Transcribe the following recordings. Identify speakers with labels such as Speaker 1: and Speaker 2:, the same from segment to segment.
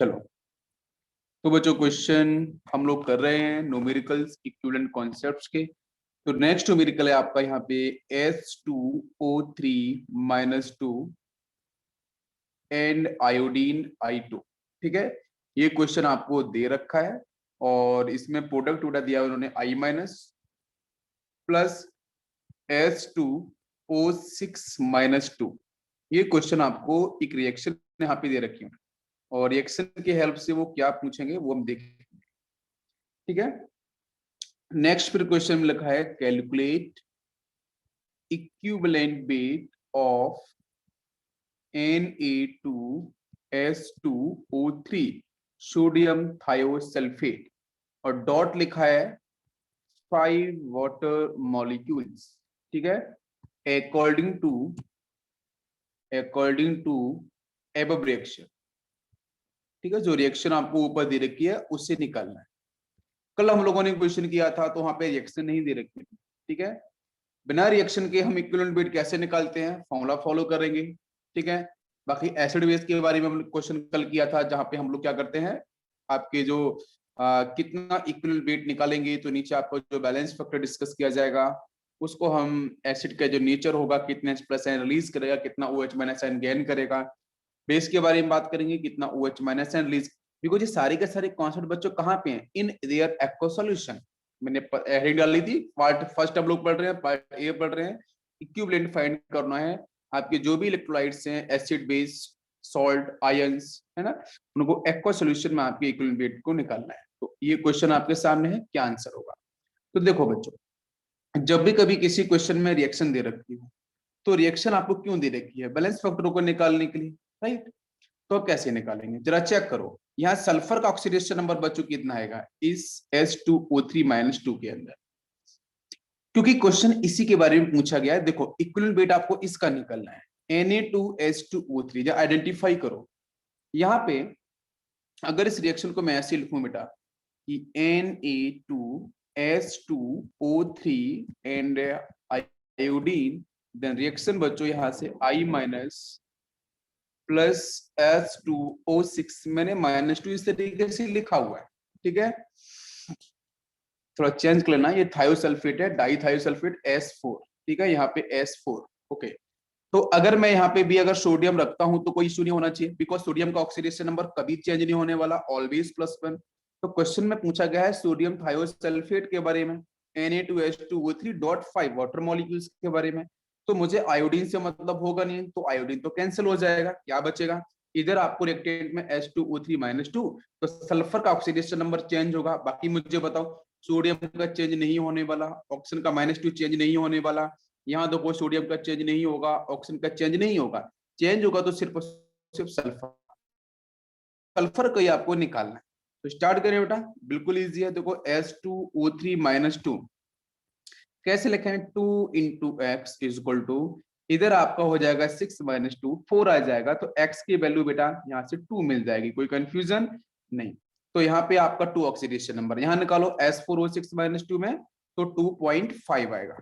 Speaker 1: चलो, तो बच्चों क्वेश्चन हम लोग कर रहे हैं न्यूमेरिकल्स इक्विवेलेंट कॉन्सेप्ट्स के। तो नेक्स्ट न्यूमेरिकल है आपका यहाँ पे S2O3-2 एंड आयोडीन I2। ठीक है, ये क्वेश्चन आपको दे रखा है और इसमें प्रोडक्ट उड़ा दिया उन्होंने I- प्लस S2O6-2। ये क्वेश्चन आपको एक रिएक्शन यहाँ पे दे रखी है और रिएक्शन की हेल्प से वो क्या पूछेंगे वो हम देखेंगे। ठीक है, नेक्स्ट फिर क्वेश्चन में लिखा है calculate equivalent weight of Na2S2O3 sodium thiosulphate और डॉट लिखा है 5 वाटर मॉलिक्यूल्स। ठीक है, अकॉर्डिंग टू एबव रिएक्शन। ठीक है, जो रिएक्शन आपको ऊपर दे रखी है उससे निकालना है। कल हम लोगों ने क्वेश्चन किया था तो वहां पे रिएक्शन नहीं दे रखी थी। ठीक है, बिना रिएक्शन के हम इक्विवेलेंट वेट कैसे निकालते हैं, फॉर्मूला फॉलो करेंगे। ठीक है, बाकी एसिड बेस के बारे में हम क्वेश्चन कल किया था जहां पे हम लोग क्या करते हैं, आपके जो कितना इक्विवेलेंट वेट निकालेंगे तो नीचे आपको जो बैलेंस फैक्टर डिस्कस किया जाएगा उसको हम एसिड का जो नेचर होगा कितने H+ आयन रिलीज करेगा, कितना OH- आयन गेन करेगा, बेस के बारे में बात करेंगे कितना OH- आयन रिलीज। बिकॉज ये सारे के सारे कॉन्सेप्ट बच्चों कहाँ पे हैं, इन देयर एक्वा सॉल्यूशन। मैंने हेडिंग डाली थी, पार्ट फर्स्ट हम लोग पढ़ रहे हैं, पार्ट ए पढ़ रहे हैं। इक्विवेलेंट फाइंड करना है, आपके जो भी इलेक्ट्रोलाइट्स हैं एसिड बेस सॉल्ट आयंस है ना, उनको एक्वा सॉल्यूशन में आपके इक्विवेलेंट वेट को निकालना है। तो ये क्वेश्चन आपके सामने है, क्या आंसर होगा। तो देखो बच्चों, जब भी कभी किसी क्वेश्चन में रिएक्शन दे रखी हो तो रिएक्शन आपको क्यों दे रखी है, बैलेंस फैक्टरों को निकालने के लिए, राइट। तो कैसे निकालेंगे जरा चेक करो। यहाँ सल्फर का ऑक्सीडेशन नंबर बच्चों कितना आएगा इस S2O3-2 के अंदर, क्योंकि क्वेश्चन इसी के बारे में पूछा गया है। देखो इक्विवेलेंट वेट आपको इसका निकालना है Na2S2O3, जो आइडेंटिफाई करो। यहाँ पे अगर इस रिएक्शन को मैं ऐसे लिखूं बेटा कि Na2S2O3 and iodine, then reaction बच्चों यहां से I- प्लस S2O6, मैंने -2 इस तरीके से लिखा हुआ है। ठीक है, थोड़ा चेंज कर लेना, ये थायोसल्फेट है, डाईथायोसल्फेट S4। ठीक है, यहाँ पे S4। ओके, तो अगर मैं यहाँ पे भी अगर सोडियम रखता हूं तो कोई इशू नहीं होना चाहिए, बिकॉज सोडियम का ऑक्सीडेशन नंबर कभी चेंज नहीं होने वाला, ऑलवेज +1। तो क्वेश्चन में पूछा गया है सोडियम थायोसल्फेट के बारे में, Na2S2O3.5 वाटर मॉलिक्यूल्स के बारे में। तो मुझे आयोडीन से मतलब होगा नहीं, तो आयोडीन तो कैंसिल हो जाएगा, क्या बचेगा, इधर आपको रिएक्टेंट में S2O3-2, तो सल्फर का ऑक्सीडेशन नंबर चेंज होगा। बाकी मुझे बताओ, सोडियम का चेंज नहीं होने वाला, ऑक्सीजन का -2 चेंज नहीं होने वाला, यहाँ देखो सोडियम का चेंज नहीं होगा, ऑक्सीजन का चेंज नहीं होगा, चेंज होगा तो सिर्फ सिर्फ सल्फर। सल्फर को ही आपको निकालना है। तो स्टार्ट करें बेटा, बिल्कुल इजी है। देखो S2O3-2 कैसे लिखें, 2 × x = इधर आपका हो जाएगा 6 - 2 4 आ जाएगा, तो x की वैल्यू बेटा यहाँ से 2 मिल जाएगी, कोई कंफ्यूजन नहीं। तो यहाँ पे आपका 2 ऑक्सीडेशन नंबर यहाँ निकालो S4O6-2 में, तो 2.5 आएगा।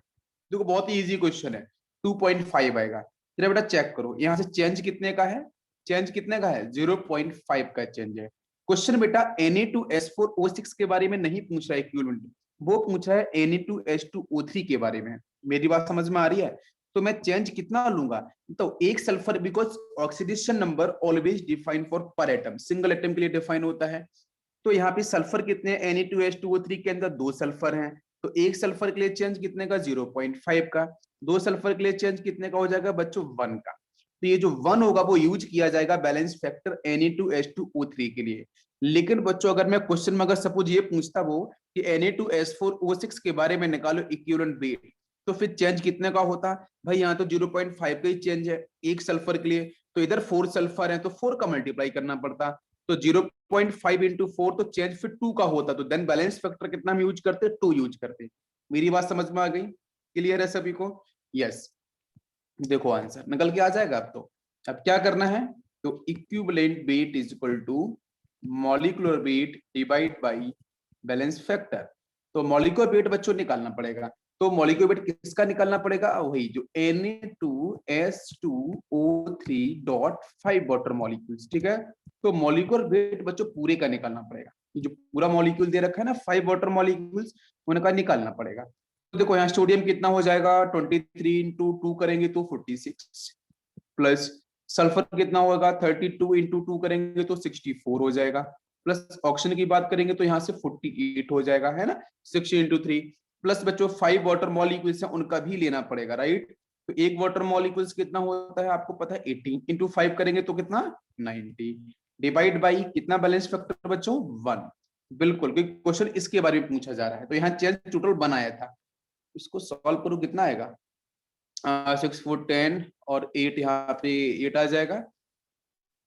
Speaker 1: देखो बहुत ही इजी क्वेश्चन है, 2.5 आएगा। फिर बेटा चेक करो यहाँ से चेंज कितने का है, चेंज कितने का है, 0.5 का चेंज है। क्वेश्चन बेटा Na2S4O6 के बारे में नहीं पूछ रहा है इक्विवेलेंट, वो पूछा है Na2S2O3 के बारे में। मेरी बात समझ में आ रही है। तो मैं चेंज कितना लूंगा, तो एक sulphur, because oxidation number always define for पर एटम, सिंगल एटम के लिए डिफाइन होता है। तो यहाँ पे सल्फर कितने हैं, Na2S2O3 के अंदर 2 सल्फर हैं, तो एक सल्फर के लिए चेंज कितने का, 0.5 का। 2 सल्फर के लिए चेंज कितने का हो जाएगा बच्चों, 1 का। तो ये जो 1 होगा वो यूज किया जाएगा बैलेंस फैक्टर Na2S2O3 के लिए। लेकिन बच्चों अगर मैं क्वेश्चन में अगर सपोज ये पूछता वो कि Na2S4O6 के बारे में निकालो इक्विवेलेंट वेट, तो फिर चेंज कितने का होता भाई, यहाँ तो 0.5 का ही चेंज है एक सल्फर के लिए, तो इधर 4 सल्फर है तो 4 का मल्टीप्लाई करना पड़ता, तो 0.5 × 4 तो चेंज फिर 2 का होता, तो देन बैलेंस फैक्टर कितना हम यूज करते, 2 यूज करते। मेरी बात समझ में आ गई, क्लियर है सभी को, यस। देखो आंसर निकल के आ जाएगा। अब क्या करना है, तो equivalent weight = molecular weight divide by balance factor. तो मॉलिक्यूलर वेट बच्चों निकालना पड़ेगा, तो मॉलिक्यूलर वेट किसका निकालना पड़ेगा, वही जो Na2S2O3.5 वाटर मॉलिक्यूल्स। ठीक है, तो मॉलिक्यूलर वेट बच्चों पूरे का निकालना पड़ेगा। ये जो पूरा मॉलिक्यूल दे रखा है ना 5 वाटर मॉलिक्यूल्स, उनका निकालना पड़ेगा। तो देखो यहाँ सोडियम कितना हो जाएगा 23 इंटू 2 करेंगे तो 46, प्लस सल्फर कितना होगा 32 इंटू 2 करेंगे तो 64 हो जाएगा, प्लस ऑक्सीजन की बात करेंगे तो यहाँ से 48 हो जाएगा, है ना, 6 इंटू 3, प्लस बच्चों 5 वाटर मॉलिक्यूल्स हैं उनका भी लेना पड़ेगा, राइट। तो एक वाटर मॉलिक्यूल्स कितना होता है आपको पता है 18 इंटू 5 करेंगे तो कितना 90, डिवाइड बाई कितना बैलेंस फैक्टर बच्चों 1। बिल्कुल, क्योंकि क्वेश्चन इसके बारे में पूछा जा रहा है। तो यहाँ चेंज टोटल बनाया था, इसको सॉल्व करो कितना आएगा 6 4 10 और 8 यहाँ पे 8 आ जाएगा,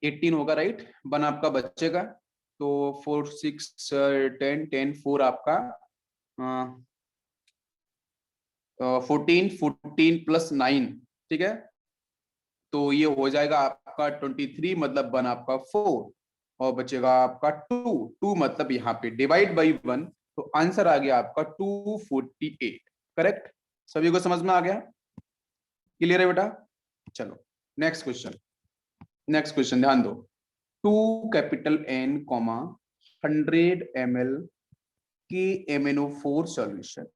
Speaker 1: 18 होगा, राइट। 1 आपका बचेगा, तो 4 6 10 10 4 आपका 14 14 प्लस 9, ठीक है। तो ये हो जाएगा आपका 23, मतलब 1 आपका 4 और बचेगा आपका 2 2 मतलब यहाँ पे डिवाइड बाई 1, तो आंसर आ गया आपका 248, करेक्ट। सभी को समझ में आ गया, क्लियर है बेटा। चलो नेक्स्ट क्वेश्चन, नेक्स्ट क्वेश्चन ध्यान दो। 2 कैपिटल N, 100 ml के MnO4 सॉल्यूशन,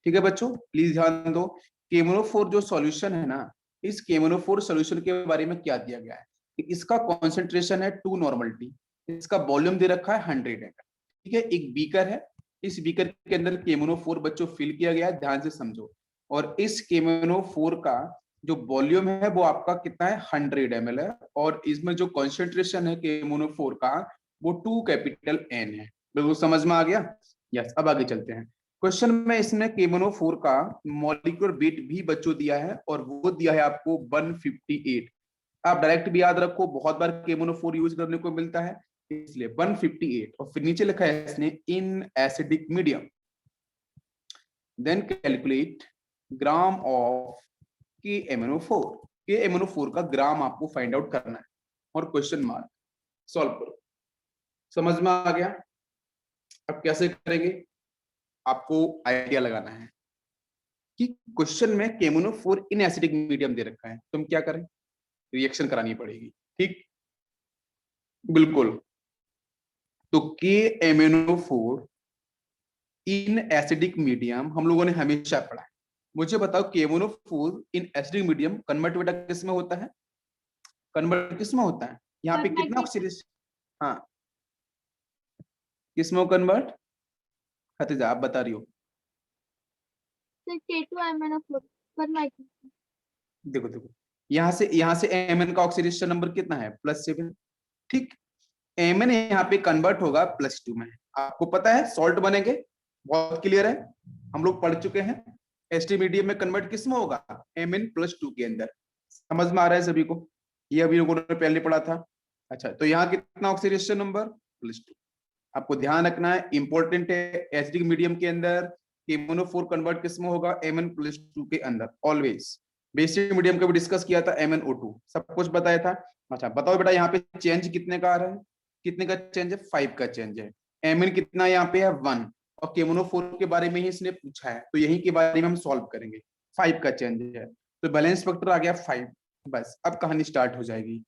Speaker 1: ठीक है बच्चों, प्लीज ध्यान दो। KMnO4 जो सॉल्यूशन है ना, इस KMnO4 सॉल्यूशन के बारे में क्या दिया गया है कि इसका कॉन्सेंट्रेशन है 2 नॉर्मलिटी, इसका वॉल्यूम दे रखा है 100 ml, ठीक है। एक बीकर है, इस बीकर के अंदर KMnO4 बच्चों फिल किया गया है, ध्यान से समझो। और इस KMnO4 का जो वॉल्यूम है वो आपका कितना है 100 ml है, और इसमें जो कॉन्सेंट्रेशन है KMnO4 का वो 2 कैपिटल N है। बिल्कुल समझ में आ गया, यस। अब आगे चलते हैं। क्वेश्चन में इसने KMnO4 का मॉलिक्यूलर वेट भी बच्चों दिया है, और वो दिया है आपको 158। आप डायरेक्ट भी याद रखो, बहुत बार KMnO4 यूज करने को मिलता है, इसलिए 158। और फिर नीचे लिखा है इसने in acidic medium, then calculate gram of KMnO4। KMnO4 का ग्राम आपको फाइंड आउट करना है, और क्वेश्चन मार्क सॉल्व करो। समझ में आ गया। अब कैसे करेंगे, आपको आइडिया लगाना है कि क्वेश्चन में KMnO4 इन एसिडिक मीडियम दे रखा है, तुम क्या करें, रिएक्शन करानी पड़ेगी, ठीक। बिल्कुल, तो KMnO4 इन एसिडिक मीडियम हम लोगों ने हमेशा पढ़ा है। मुझे बताओ KMnO4 इन एसिडिक मीडियम कन्वर्ट बेटा किस में होता है, कन्वर्ट किस में होता है, यहाँ पे कितना ऑक्सीडेशन, हाँ किस में कन्वर्ट, खतीजा आप बता रही हो। देखो देखो, यहाँ से Mn का ऑक्सीडेशन नंबर कितना है +7, ठीक। Mn यहाँ पे कन्वर्ट होगा +2 में, आपको पता है सॉल्ट बनेंगे, बहुत क्लियर है, हम लोग पढ़ चुके हैं। एसिडिक मीडियम में कन्वर्ट किस में होगा Mn+2 के अंदर, समझ में आ रहा है सभी को, ये अभी लोगों ने पहले पढ़ा था। अच्छा, तो यहाँ कितना ऑक्सीडेशन नंबर +2, आपको ध्यान रखना है, इंपॉर्टेंट है। एसिडिक मीडियम के अंदर KMnO4 कन्वर्ट किस में होगा Mn+2 के अंदर ऑलवेज। बेसिक मीडियम का भी डिस्कस किया था, MnO2 सब कुछ बताया था। अच्छा बताओ बेटा, यहाँ पे चेंज कितने का आ रहा है, कितने का चेंज है 5 का चेंज है। Mn कितना यहाँ पे है 1, और KMnO4 के बारे में ही इसने पूछा है, तो यही के बारे में हम सॉल्व करेंगे। 5 का चेंज है, तो बैलेंस फैक्टर आ गया 5, बस अब कहानी स्टार्ट हो जाएगी।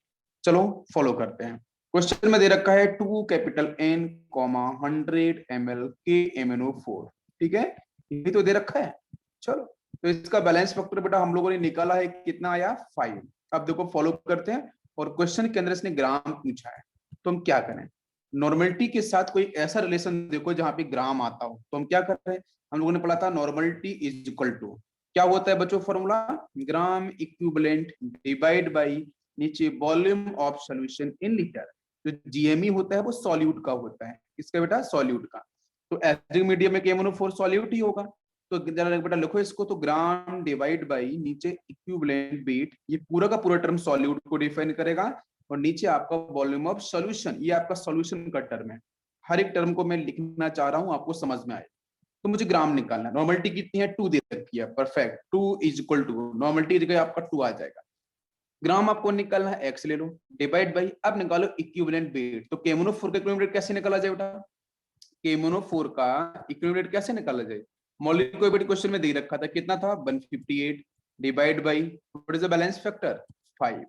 Speaker 1: चलो फॉलो करते हैं। क्वेश्चन में दे रखा है 2 कैपिटल N, 100 ml KMnO4, ठीक है, ये तो दे रखा है। चलो, तो इसका बैलेंस फैक्टर बेटा हम लोगों ने निकाला है, कितना आया 5। अब देखो फॉलो करते हैं, और क्वेश्चन के अंदर इसने ग्राम पूछा है, तो हम क्या करें, नॉर्मलिटी के साथ कोई ऐसा रिलेशन देखो जहां पे ग्राम आता हो, तो हम क्या कर रहे हैं, हम लोगों ने पढ़ा था नॉर्मलिटी इज इक्वल टू क्या होता है बच्चों, formula gram equivalent divide by नीचे volume of solution in litre. जो GME होता है वो सॉल्यूट का होता है, किसका बेटा, सॉल्यूट का। तो एसिडिक मीडियम में KMnO4 सॉल्यूट ही होगा, तो जरा बेटा लिखो इसको, तो ग्राम डिवाइड बाई नीचे इक्विवेलेंट वेट, ये पूरा का पूरा टर्म सॉल्यूट को डिफाइन करेगा, और नीचे आपका वॉल्यूम ऑफ सॉल्यूशन, ये आपका सॉल्यूशन का टर्म है। हर एक टर्म को मैं लिखना चाह रहा हूं, आपको समझ में आए। तो मुझे ग्राम निकालना है, नॉर्मलिटी कितनी है 2 दे रखी है, perfect, 2 is equal to normality जगह आपका 2 आ जाएगा। ग्राम आपको निकालना है, x ले लो, डिवाइड बाई, अब निकालो इक्विवेलेंट वेट। तो KMnO4 का इक्विवेलेंट कैसे निकाला जाए बेटा, KMnO4 का इक्विवेलेंट कैसे निकाला जाए, मॉलिक्यूलर वेट क्वेश्चन में दे रखा था, कितना था 158, divide by what is the balance factor 5,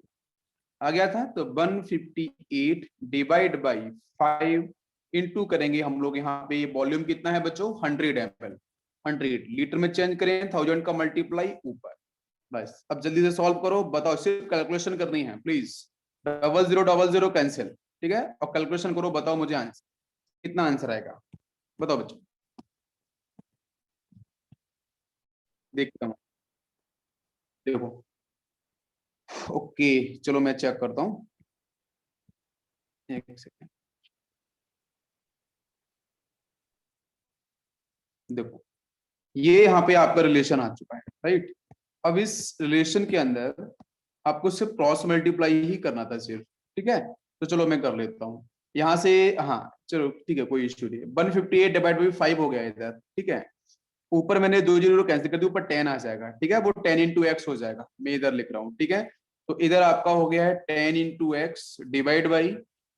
Speaker 1: आ गया था। तो 158 डिवाइड बाई 5 इंटू करेंगे हम लोग यहाँ पे, वॉल्यूम कितना है बच्चों 100 ml, 100 लीटर में चेंज करें, 1000 का मल्टीप्लाई ऊपर। बस अब जल्दी से सॉल्व करो, बताओ, सिर्फ कैलकुलेशन करनी है प्लीज। 0000 कैंसिल, ठीक है, और कैलकुलेशन करो, बताओ मुझे आंसर कितना आंसर आएगा, बताओ बच्चों। देखता हूँ, देखो। ओके, चलो मैं चेक करता हूँ, एक सेकेंड। देखो, ये यहाँ पे आपका रिलेशन आ चुका है, राइट। अब इस रिलेशन के अंदर आपको सिर्फ क्रॉस मल्टीप्लाई ही करना था सिर्फ, ठीक है। तो चलो मैं कर लेता हूँ यहाँ से, हाँ चलो ठीक है, कोई इश्यू नहीं है। 158 डिवाइड बाई 5 हो गया इधर, ठीक है। ऊपर मैंने 2 जीरो कैंसिल कर दी, ऊपर 10 आ जाएगा, ठीक है, वो 10 इंटू एक्स हो जाएगा, मैं इधर लिख रहा हूँ, ठीक है। तो इधर आपका हो गया है 10 इंटू एक्स डिवाइड बाई,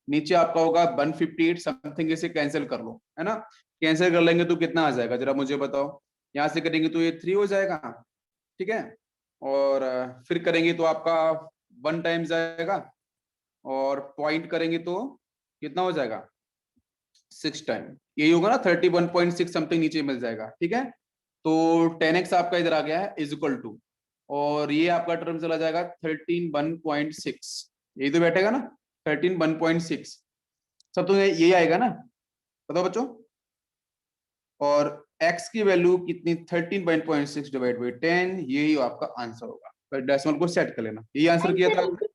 Speaker 1: नीचे आपका होगा 158 समथिंग, इसे कैंसिल कर लो, है ना। कैंसिल कर लेंगे तो कितना आ जाएगा जरा मुझे बताओ। यहाँ से करेंगे तो ये 3 हो जाएगा, ठीक है। और फिर करेंगे तो आपका 1 टाइम्स आएगा, और पॉइंट करेंगे तो कितना हो जाएगा 6 टाइम, यही होगा ना 31.6 समथिंग नीचे मिल जाएगा, ठीक है। तो 10x आपका इधर आ गया है इज इक्वल टू, और ये आपका टर्म चला जाएगा 13 1.6, यही तो बैठेगा ना 13 1.6, सब तो यही आएगा ना, बताओ बच्चों। और x की वैल्यू कितनी 13.6 डिवाइड बाई 10, यही आपका आंसर होगा। फिर डेसिमल को सेट कर लेना, यही आंसर किया था आपने।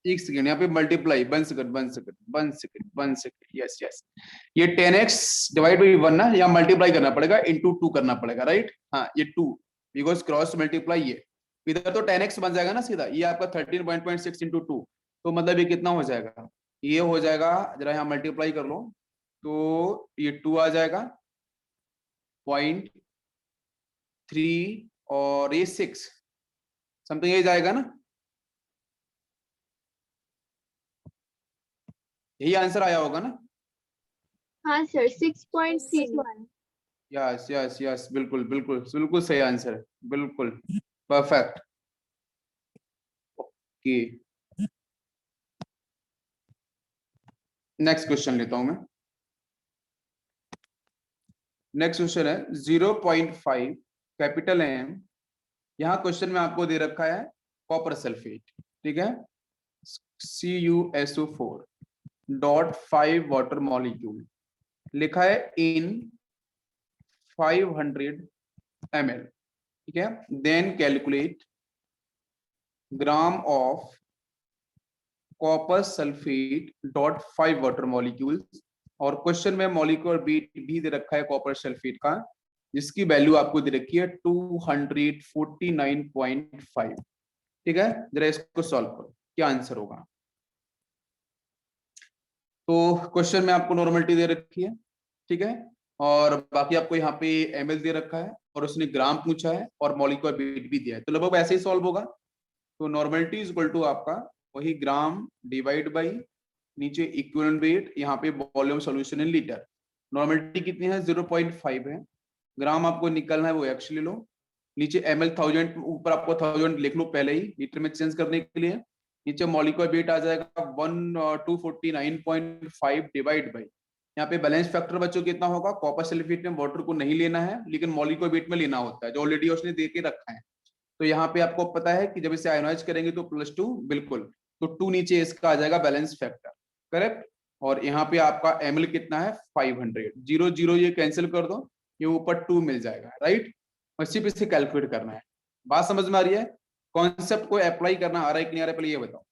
Speaker 1: एक सेकंड, यहाँ पे multiply, 1 second 1 second 1 second 1 second, yes yes, ये 10x डिवाइड बाई 1 ना, यहाँ मल्टीप्लाई करना पड़ेगा, इंटू 2 करना पड़ेगा, राइट। हाँ ये 2, बिकॉज क्रॉस मल्टीप्लाई ये, इधर तो 10x बन जाएगा ना सीधा, ये आपका 13.6 इंटू 2, तो मतलब ये कितना हो जाएगा, ये हो जाएगा, जरा यहाँ मल्टीप्लाई कर लो, तो ये 2 आ जाएगा, 0.3, और ये 6 समथिंग, ये जाएगा ना, यही आंसर आया होगा ना।
Speaker 2: हाँ सर 6.31।
Speaker 1: यस यस यस, बिल्कुल बिल्कुल बिल्कुल सही आंसर है, बिल्कुल परफेक्ट। ओके, नेक्स्ट क्वेश्चन लेता हूं मैं। नेक्स्ट क्वेश्चन है 0.5 कैपिटल एम, यहाँ क्वेश्चन में आपको दे रखा है कॉपर सल्फेट, ठीक है, CuSO4.5 वाटर मॉलिक्यूल, लिखा है इन 500 ml, ठीक है। Then calculate gram of copper sulphate dot 5 water molecules, और क्वेश्चन में मॉलिक्यूलर वेट भी दे रखा है कॉपर सल्फेट का, जिसकी वैल्यू आपको दे रखी है 249.5, ठीक है। जरा इसको सॉल्व करो, क्या आंसर होगा। तो क्वेश्चन में आपको नॉर्मलिटी दे रखी है, ठीक है, और बाकी आपको यहाँ पे ml दे रखा है, और उसने ग्राम पूछा है, और मॉलिक्यूलर वेट भी दिया है, तो लगभग ऐसे ही सॉल्व होगा। तो नॉर्मलिटी इज इक्वल टू आपका वही ग्राम डिवाइड बाई नीचे इक्विवेलेंट वेट, यहाँ पे volume solution in litre. Normality कितनी है 0.5 है, ग्राम आपको निकलना है वो एक्स ले लो, नीचे ml 1000, ऊपर आपको 1000 लिख लो पहले ही लीटर में चेंज करने के लिए, नीचे मॉलिक्यूलर वेट आ जाएगा 249.5 डिवाइड बाई, यहाँ पे बैलेंस फैक्टर बच्चों कितना होगा, कॉपर सल्फेट में वाटर को नहीं लेना है, लेकिन मॉलिक्यूलर वेट में लेना होता है, जो ऑलरेडी उसने दे के रखा है। तो यहाँ पे आपको पता है कि जब इसे आयोनाइज करेंगे तो +2, बिल्कुल, तो 2 नीचे इसका आ जाएगा बैलेंस फैक्टर, करेक्ट। और यहाँ पे आपका ml कितना है 500, 0 0 ये कैंसिल कर दो, ये ऊपर 2 मिल जाएगा, राइट। और सिर्फ इसे कैलकुलेट करना है। बात समझ में आ रही है, कॉन्सेप्ट को अप्लाई करना आ रहा है कि नहीं आ रहा है, पहले ये बताओ।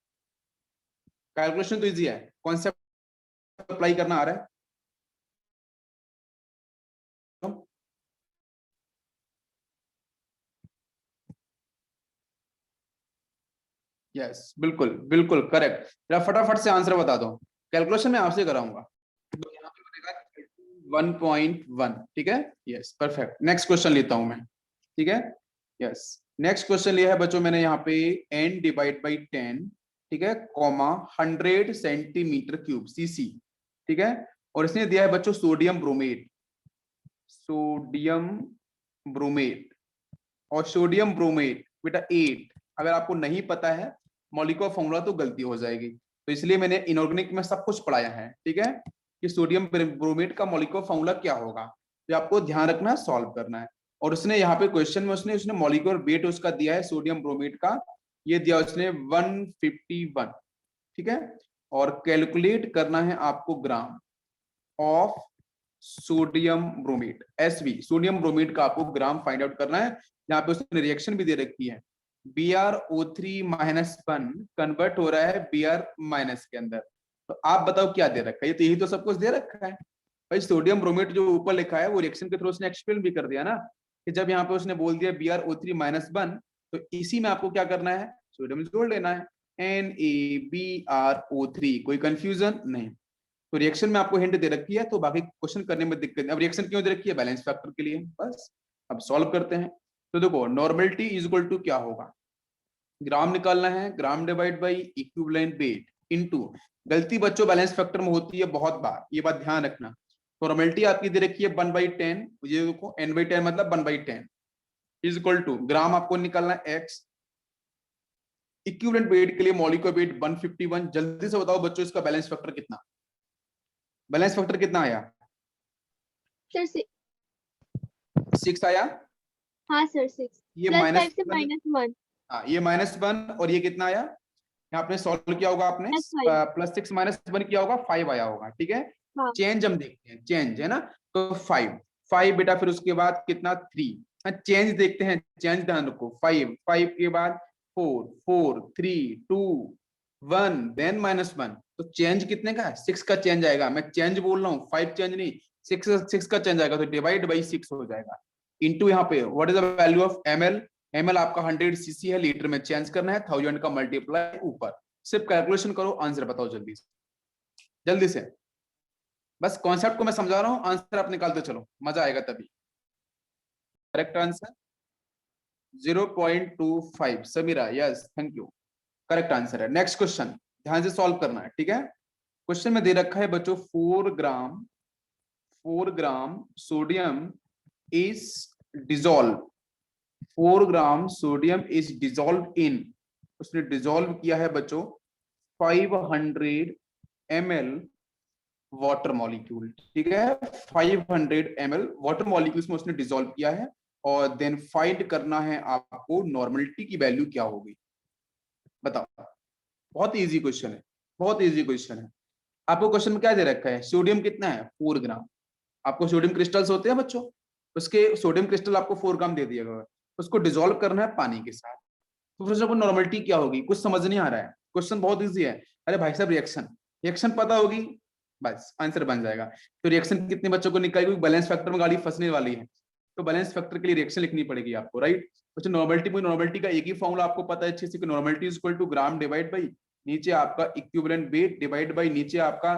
Speaker 1: कैलकुलेशन तो इजी है, कॉन्सेप्ट अप्लाई करना आ रहा है। यस बिल्कुल बिल्कुल करेक्ट, जरा फटाफट से आंसर बता दो, कैलकुलेशन मैं आपसे कराऊंगा। तो यहाँ पे बनेगा 1.1, ठीक है, यस परफेक्ट। नेक्स्ट क्वेश्चन लेता हूं मैं, ठीक है, यस। नेक्स्ट क्वेश्चन लिया है बच्चों मैंने यहाँ पे n डिवाइड बाई 10, ठीक है, कॉमा 100 सेंटीमीटर क्यूब cc, ठीक है, और इसने दिया है बच्चों सोडियम ब्रोमेट, सोडियम ब्रोमेट, और सोडियम ब्रोमेट बेटा 8। अगर आपको नहीं पता है मॉलिक्यूलर फॉर्मूला तो गलती हो जाएगी, तो इसलिए मैंने इनऑर्गेनिक में सब कुछ पढ़ाया है, ठीक है, कि सोडियम ब्रोमेट का मॉलिक्यूलर फॉर्मूला क्या होगा, तो आपको ध्यान रखना है, सॉल्व करना है। और उसने यहाँ पे क्वेश्चन में उसने मॉलिक्यूलर वेट उसका दिया है सोडियम ब्रोमेट का, ये दिया उसने 151, ठीक है। और कैलकुलेट करना है आपको ग्राम ऑफ सोडियम ब्रोमेट, एसवी सोडियम ब्रोमेट का आपको ग्राम फाइंड आउट करना है। यहाँ पे उसने रिएक्शन भी दे रखी है, BrO3-1 कन्वर्ट हो रहा है Br- के अंदर। तो आप बताओ क्या दे रखा है, ये तो यही तो सब कुछ दे रखा है भाई। सोडियम ब्रोमेट जो ऊपर लिखा है वो रिएक्शन के थ्रू उसने एक्सप्लेन भी कर दिया ना, कि जब यहाँ पे उसने बोल दिया BrO3-1, तो इसी में आपको क्या करना है, सोडियम जोड़ लेना है, NaBrO3, कोई कंफ्यूजन नहीं। तो रिएक्शन में आपको हिंट दे रखी है, तो बाकी क्वेश्चन करने में दिक्कत नहीं। अब रिएक्शन क्यों दे रखी है, बैलेंस फैक्टर के लिए, बस। अब सॉल्व करते हैं। तो देखो नॉर्मलिटी इज इक्वल टू क्या होगा, ग्राम निकालना है, ग्राम divide by equivalent weight into, गलती बच्चों बैलेंस फैक्टर में होती है बहुत बार, ये बात ध्यान रखना। नॉर्मलिटी आपकी दे रखी है 1/10, ये देखो n/10 मतलब 1/10 इज इक्वल टू, ग्राम आपको निकालना है x, इक्विवेलेंट वेट के लिए मॉलिक्यूलर वेट 151। जल्दी से बताओ बच्चों इसका बैलेंस फैक्टर कितना, बैलेंस फैक्टर कितना आया,
Speaker 2: सर
Speaker 1: 6 आया।
Speaker 2: हाँ सर 6
Speaker 1: ये
Speaker 2: +5 से
Speaker 1: -1,
Speaker 2: -1
Speaker 1: हाँ ये -1, और ये कितना आया, यहाँ आपने सॉल्व किया होगा, आपने
Speaker 2: +5
Speaker 1: +6 -1 किया होगा, 5 आया होगा, ठीक है।
Speaker 2: हाँ
Speaker 1: चेंज हम देखते हैं, चेंज है ना, तो 5 बेटा, फिर उसके बाद कितना 3, चेंज देखते हैं, चेंज ध्यान रखो, 5 के बाद 4 3 2 1 देन -1, तो चेंज कितने का है, 6 का चेंज आएगा। मैं चेंज बोल रहा हूँ, 5 चेंज नहीं, 6 का चेंज आएगा, तो डिवाइड बाई 6 हो जाएगा। इंटू यहाँ पे what is the value of ml, ml आपका 100 cc है, लीटर में चेंज करना है, 1000 का मल्टीप्लाई ऊपर, सिर्फ कैलकुलेशन करो, आंसर बताओ जल्दी से, जल्दी से। बस कॉन्सेप्ट को मैं समझा रहा हूँ, आंसर आप निकालते चलो, मजा आएगा तभी। Correct answer 0.25 Samira, yes thank you, correct answer है। नेक्स्ट क्वेश्चन ध्यान से सॉल्व करना है, ठीक है। क्वेश्चन में दे रखा है बच्चों 4 gram sodium is dissolve, 4 gram sodium is dissolve in, उसने डिजोल्व किया है बच्चों 500 ml वाटर मॉलिक्यूल, ठीक है, 500 ml वाटर मॉलिक्यूल्स में उसने डिसॉल्व किया है, और देन फाइंड करना है आपको नॉर्मलिटी की वैल्यू क्या होगी, बताओ। बहुत इजी क्वेश्चन है, बहुत इजी क्वेश्चन है। आपको क्वेश्चन में क्या दे रखा है, सोडियम कितना है 4 ग्राम, आपको सोडियम क्रिस्टल्स होते हैं बच्चों, उसके सोडियम क्रिस्टल आपको 4 ग्राम दे दिया गया, उसको डिसॉल्व करना है पानी के साथ, तो फिर उसको नॉर्मलिटी क्या होगी, कुछ समझ नहीं आ रहा है, क्वेश्चन बहुत इजी है। अरे भाई साहब रिएक्शन, रिएक्शन पता होगी, बस आंसर बन जाएगा। तो रिएक्शन कितने बच्चों को निकालेगी, बैलेंस फैक्टर में गाड़ी फंसने वाली है, तो बैलेंस फैक्टर के लिए रिएक्शन लिखनी पड़ेगी आपको, राइट। तो नॉर्मलिटी का एक ही फॉर्मूला आपको पता है अच्छे से, कि normality is equal to gram divide by नीचे आपका इक्विवेलेंट वेट डिवाइड बाई नीचे आपका,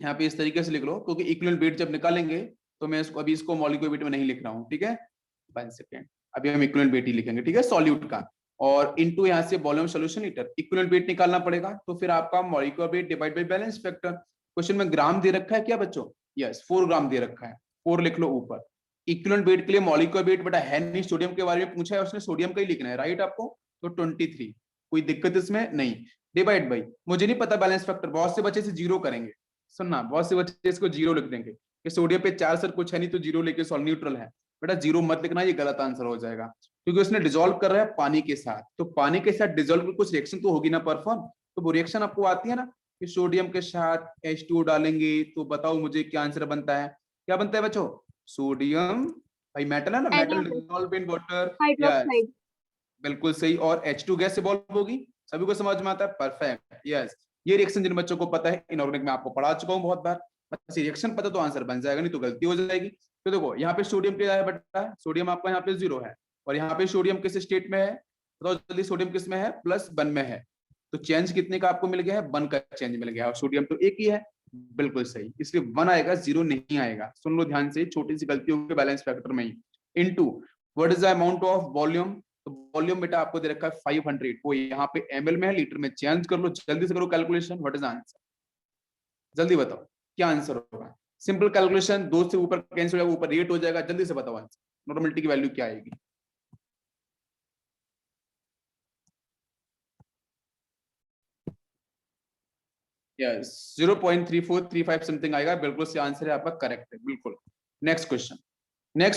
Speaker 1: यहाँ पे इस तरीके से लिख लो, क्योंकि इक्विवेलेंट वेट जब निकालेंगे, तो मैं इसको अभी इसको मॉलिक्यूलर वेट में नहीं लिख रहा हूँ, ठीक है, 1 सेकेंड, अभी हम इक्विवेलेंट वेट ही लिखेंगे, ठीक है, सॉल्यूट का, और इनटू यहाँ से volume solution litre, equivalent weight निकालना पड़ेगा, तो फिर आपका molecular weight divide by balance factor. Question में ग्राम दे रखा है क्या बच्चों, यस 4 ग्राम दे रखा है, 4 लिख लो ऊपर। इक्विवेलेंट वेट के लिए मॉलिक्यूलर वेट बेटा है नहीं, सोडियम के बारे में पूछा है उसने, सोडियम का ही लिखना है, राइट आपको, तो 23, कोई दिक्कत इसमें नहीं, डिवाइड बाई, मुझे नहीं पता बैलेंस फैक्टर, बहुत से बच्चे से जीरो करेंगे, सुनना, बहुत से बच्चे इसको जीरो लिख देंगे कि सोडियम पे 4 सर कुछ है नहीं, तो जीरो लेके सॉल्व, न्यूट्रल है, बेटा जीरो मत लिखना, ये गलत आंसर हो जाएगा, क्योंकि उसने डिसॉल्व कर रहा है पानी के साथ, तो पानी के साथ डिसॉल्व की कुछ रिएक्शन तो होगी ना परफॉर्म, तो वो रिएक्शन आपको आती है ना, कि सोडियम के साथ H2O डालेंगे, तो बताओ मुझे क्या आंसर बनता है, क्या बनता है बच्चों, सोडियम, भाई मेटल है ना, metal dissolve in water, yes
Speaker 2: hydroxide
Speaker 1: बिल्कुल सही, और H2 गैस इवॉल्व होगी, सभी को समझ में आता है, परफेक्ट, यस। ये रिएक्शन जिन बच्चों को पता है, इनऑर्गेनिक में आपको पढ़ा चुका हूं बहुत बार, बस रिएक्शन पता तो आंसर बन जाएगा, नहीं तो गलती हो जाएगी। तो देखो यहाँ पे सोडियम क्या है बेटा, सोडियम आपका यहाँ पे 0 है, और यहाँ पे सोडियम किस स्टेट में है, बताओ जल्दी, सोडियम किस में है, +1 में है, तो चेंज कितने का आपको मिल गया है, 1 का चेंज मिल गया है, और सोडियम तो एक ही है, बिल्कुल सही, इसलिए 1 आएगा, 0 नहीं आएगा, सुन लो ध्यान से, छोटी सी गलती होगी बैलेंस फैक्टर में ही। Into what is the amount of volume, तो वॉल्यूम बेटा आपको दे रखा है 500, वो यहाँ पे ml में है, लीटर में चेंज कर लो, जल्दी से करो कैलकुलेशन, व्हाट इज आंसर, जल्दी बताओ क्या आंसर होगा, सिंपल कैलकुलेशन, 2 से ऊपर कैंसिल हो जाएगा, ऊपर रेट हो जाएगा, जल्दी से बताओ आंसर, नॉर्मलिटी की वैल्यू क्या आएगी, यस 0.3435 समथिंग आएगा, बिल्कुल सही आंसर है आपका, करेक्ट है बिल्कुल। नेक्स्ट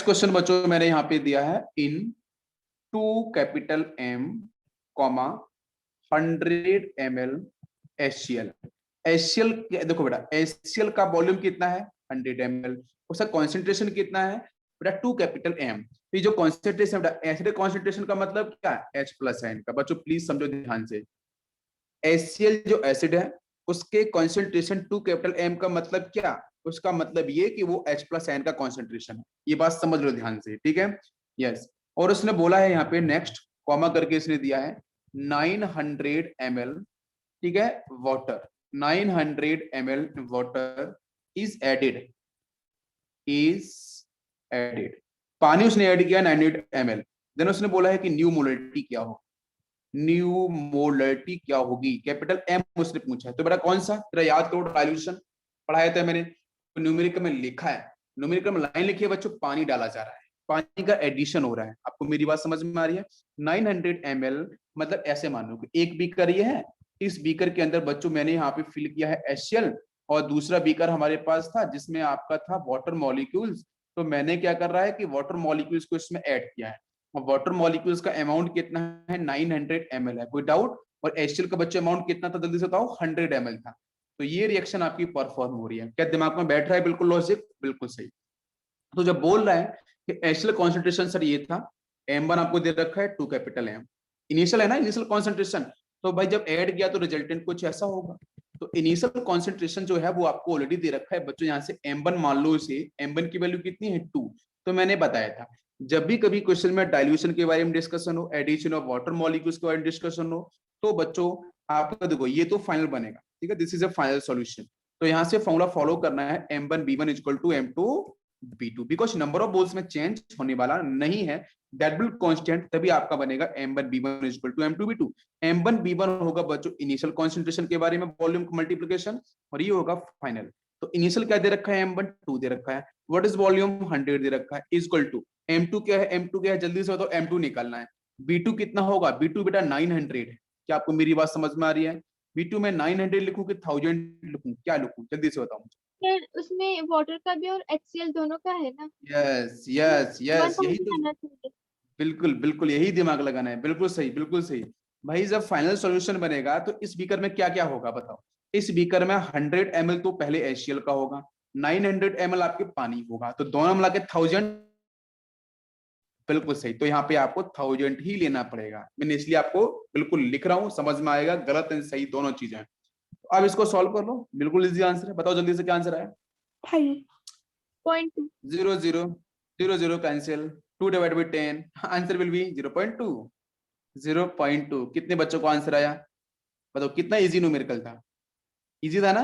Speaker 1: क्वेश्चन बच्चों मैंने यहाँ पे दिया है, इन 2 capital M comma 100 ml HCl। HCl देखो बेटा, HCl का वॉल्यूम कितना है 100 ml, उसका कॉन्सेंट्रेशन कितना है बेटा 2 कैपिटल M। ये जो कॉन्सेंट्रेशन बेटा, एसिड कॉन्सेंट्रेशन का मतलब क्या है H+ आयन का। बच्चों प्लीज समझो ध्यान से, HCl जो एसिड है उसके कॉन्सेंट्रेशन 2 कैपिटल M का मतलब क्या, उसका मतलब ये कि वो H+ आयन का कॉन्सेंट्रेशन है। ये बात समझ लो ध्यान से, ठीक है। यस, और उसने बोला है यहाँ पे नेक्स्ट कॉमा करके इसने दिया है 900 ml, ठीक है, water 900 ml water is added, पानी उसने ऐड किया 900 ml। देन उसने बोला है कि न्यू मोलरिटी क्या हो, न्यू मोलरिटी क्या होगी, कैपिटल M उसने पूछा है। तो बेटा कौन सा, तेरा याद करो, डाइल्यूशन पढ़ाया था मैंने, तो न्यूमेरिकल में लिखा है, न्यूमेरिकल में लाइन लिखी है बच्चों, पानी डाला जा रहा है, पानी का एडिशन हो रहा है। आपको मेरी बात समझ में आ रही है। 900 ml मतलब ऐसे मानो कि एक बीकर ये है, इस बीकर के अंदर बच्चों मैंने यहाँ पे फिल किया है HCl, और दूसरा बीकर हमारे पास था जिसमें आपका था वाटर मॉलिक्यूल्स। तो मैंने क्या कर रहा है कि वाटर मॉलिक्यूल्स को इसमें ऐड किया है, और वाटर मॉलिक्यूल्स का अमाउंट कितना है 900 ml है, कोई डाउट। और HCl का बच्चे अमाउंट कितना था जल्दी से बताओ, 100 ml था। तो ये रिएक्शन आपकी परफॉर्म हो रही है, क्या दिमाग में बैठ रहा है, बिल्कुल लॉजिक, बिल्कुल सही। तो जब बोल रहा है कि HCl कॉन्सेंट्रेशन सर ये था, M1 आपको दे रखा है 2 कैपिटल M, इनिशियल है ना, इनिशियल कॉन्सेंट्रेशन। तो भाई जब ऐड किया तो रिजल्टेंट कुछ ऐसा होगा। तो इनिशियल कॉन्सेंट्रेशन जो है वो आपको ऑलरेडी दे रखा है बच्चों, यहाँ से M1 मान लो, इसे M1 की वैल्यू कितनी है 2। तो मैंने बताया था जब भी कभी क्वेश्चन में डाइल्यूशन के बारे में डिस्कशन हो, एडिशन ऑफ वाटर मॉलिक्यूल्स के बारे में डिस्कशन हो, तो बच्चों आपका देखो ये तो फाइनल बनेगा, ठीक है, this is a final solution. तो यहाँ से फॉर्मूला फॉलो करना है M1B1 equal to M2B2, because number of moles में चेंज होने वाला नहीं है, दैट विल कांस्टेंट, तभी आपका बनेगा M1B1 equal to M2B2। M1B1 होगा बच्चों इनिशियल कॉन्सेंट्रेशन के बारे में वॉल्यूम मल्टीप्लिकेशन, और ये होगा फाइनल। तो इनिशियल क्या दे रखा है M1 2 दे रखा है, व्हाट इज वॉल्यूम 100 दे रखा है, इक्वल टू M2 क्या है, M2 क्या है जल्दी से बताओ, M2 निकालना है। B2 कितना होगा, B2 बेटा 900 है। क्या आपको मेरी बात समझ में आ रही है। B2 में 900 लिखूं कि 1000 लिखूं, क्या लिखूं जल्दी से बताओ मुझे।
Speaker 2: फिर उसमें वाटर का भी और HCl दोनों का है ना,
Speaker 1: यस
Speaker 2: तो
Speaker 1: यस यस, यही
Speaker 2: 1000
Speaker 1: तो,
Speaker 2: आना चाहिए।
Speaker 1: बिल्कुल बिल्कुल यही दिमाग लगाना है, बिल्कुल सही बिल्कुल सही। भाई जब फाइनल सॉल्यूशन बनेगा तो इस बीकर में क्या क्या होगा बताओ। इस बीकर में 100 ml तो पहले HCl का होगा, 900 ml आपके पानी होगा, तो दोनों मिला के 1000, बिल्कुल सही। तो यहाँ पे आपको 1000 ही लेना पड़ेगा, मैंने इसलिए आपको बिल्कुल लिख रहा हूँ, समझ में आएगा, गलत एंड सही दोनों चीजें हैं। तो अब इसको सॉल्व कर लो, बिल्कुल इजी आंसर है, बताओ जल्दी से क्या आंसर आया।
Speaker 2: 5.2।
Speaker 1: 0 0 0 0 cancel, 2 divide by 10, answer will be 0.2। 0.2 कितने बच्चों को आंसर आया बताओ, कितना इजी न्यूमेरिकल था, इजी था ना,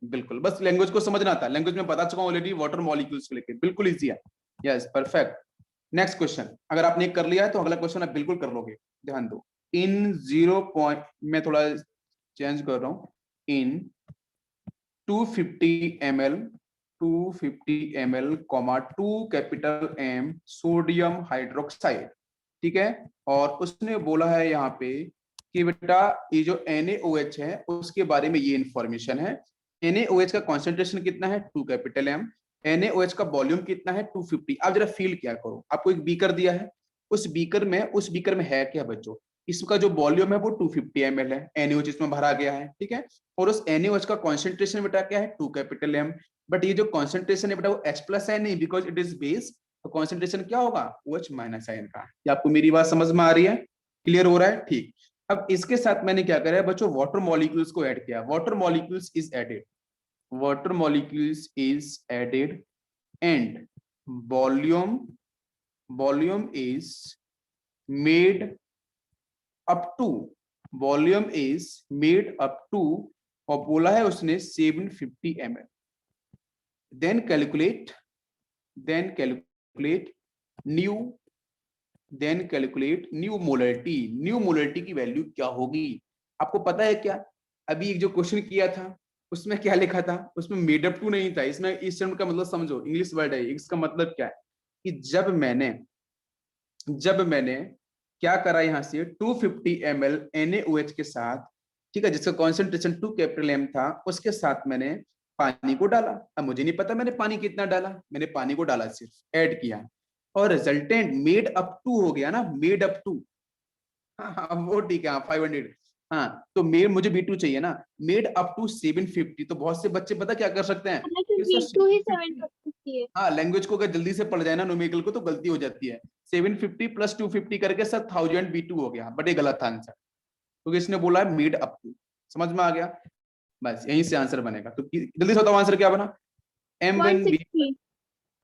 Speaker 1: बिल्कुल। बस लैंग्वेज को समझना था, लैंग्वेज में बता चुका हूं ऑलरेडी, वाटर मॉलिक्यूल्स को लेके बिल्कुल इजी है। Yes perfect. नेक्स्ट क्वेश्चन, अगर आपने कर लिया है तो अगला क्वेश्चन आप बिल्कुल कर लोगे, ध्यान दो। इन 0 पॉइंट, मैं थोड़ा चेंज कर रहा हूं, इन 250 ml 250 ml comma 2 capital M sodium hydroxide, ठीक है। और उसने बोला है यहाँ पे कि बेटा ये जो NaOH है उसके बारे में ये इंफॉर्मेशन है, NaOH का कॉन्सेंट्रेशन कितना है 2 कैपिटल M, NaOH का वॉल्यूम कितना है 250। आप जरा फील क्या करो, आपको एक बीकर दिया है, उस बीकर में है क्या बच्चों, इसका जो वॉल्यूम है वो 250 ml है, NaOH इसमें भरा गया है, ठीक है। और उस NaOH का कॉन्सेंट्रेशन बेटा क्या है 2 कैपिटल M, बट ये जो कॉन्सेंट्रेशन है बेटा वो H+ है नहीं, बिकॉज इट इज बेस, तो कॉन्सेंट्रेशन क्या होगा OH- आयन का। क्या आपको मेरी बात समझ में आ रही है, क्लियर हो रहा है, ठीक। अब इसके साथ मैंने क्या करा है बच्चों, वाटर मॉलिक्यूल्स को ऐड किया, water molecules is added, water molecules is added and volume volume is made up to, volume is made up to, और बोला है उसने 750 ml। Then calculate new new molarity, new molarity की value क्या होगी। आपको पता है क्या, अभी एक जो क्वेश्चन किया था उसमें क्या लिखा था, उसमें मेड अप टू नहीं था, इसमें इस टर्म का मतलब समझो, इंग्लिश वर्ड है, इसका मतलब क्या है कि जब मैंने क्या करा, यहां से 250 ml NaOH के साथ ठीक है, जिसका कॉन्सेंट्रेशन 2 कैपिटल एम था, उसके साथ मैंने पानी को डाला। अब मुझे नहीं पता मैंने पानी कितना डाला, मैंने पानी को डाला, सिर्फ ऐड किया, और रिजल्टेंट मेड अप टू हो गया ना, मेड अप टू। हाँ हाँ वो ठीक है, हाँ 500। हाँ तो मेड, मुझे B2 चाहिए ना, मेड अप टू 750। तो बहुत से बच्चे पता क्या कर सकते हैं
Speaker 2: हालांकि
Speaker 1: कि सर
Speaker 2: B2 ही
Speaker 1: 750,
Speaker 2: 750 है।
Speaker 1: हाँ लैंग्वेज को अगर जल्दी से पढ़ जाए ना न्यूमेरिकल को तो गलती हो जाती है। 750 प्लस 250 करके सर 1000 B2 हो गया, बट ये गलत था आंसर, क्योंकि इसने बोला है मेड अप टू। समझ में आ गया? बस यहीं से आंसर बनेगा। तो जल्दी से बताओ आंसर क्या बना। M1B,
Speaker 2: 160।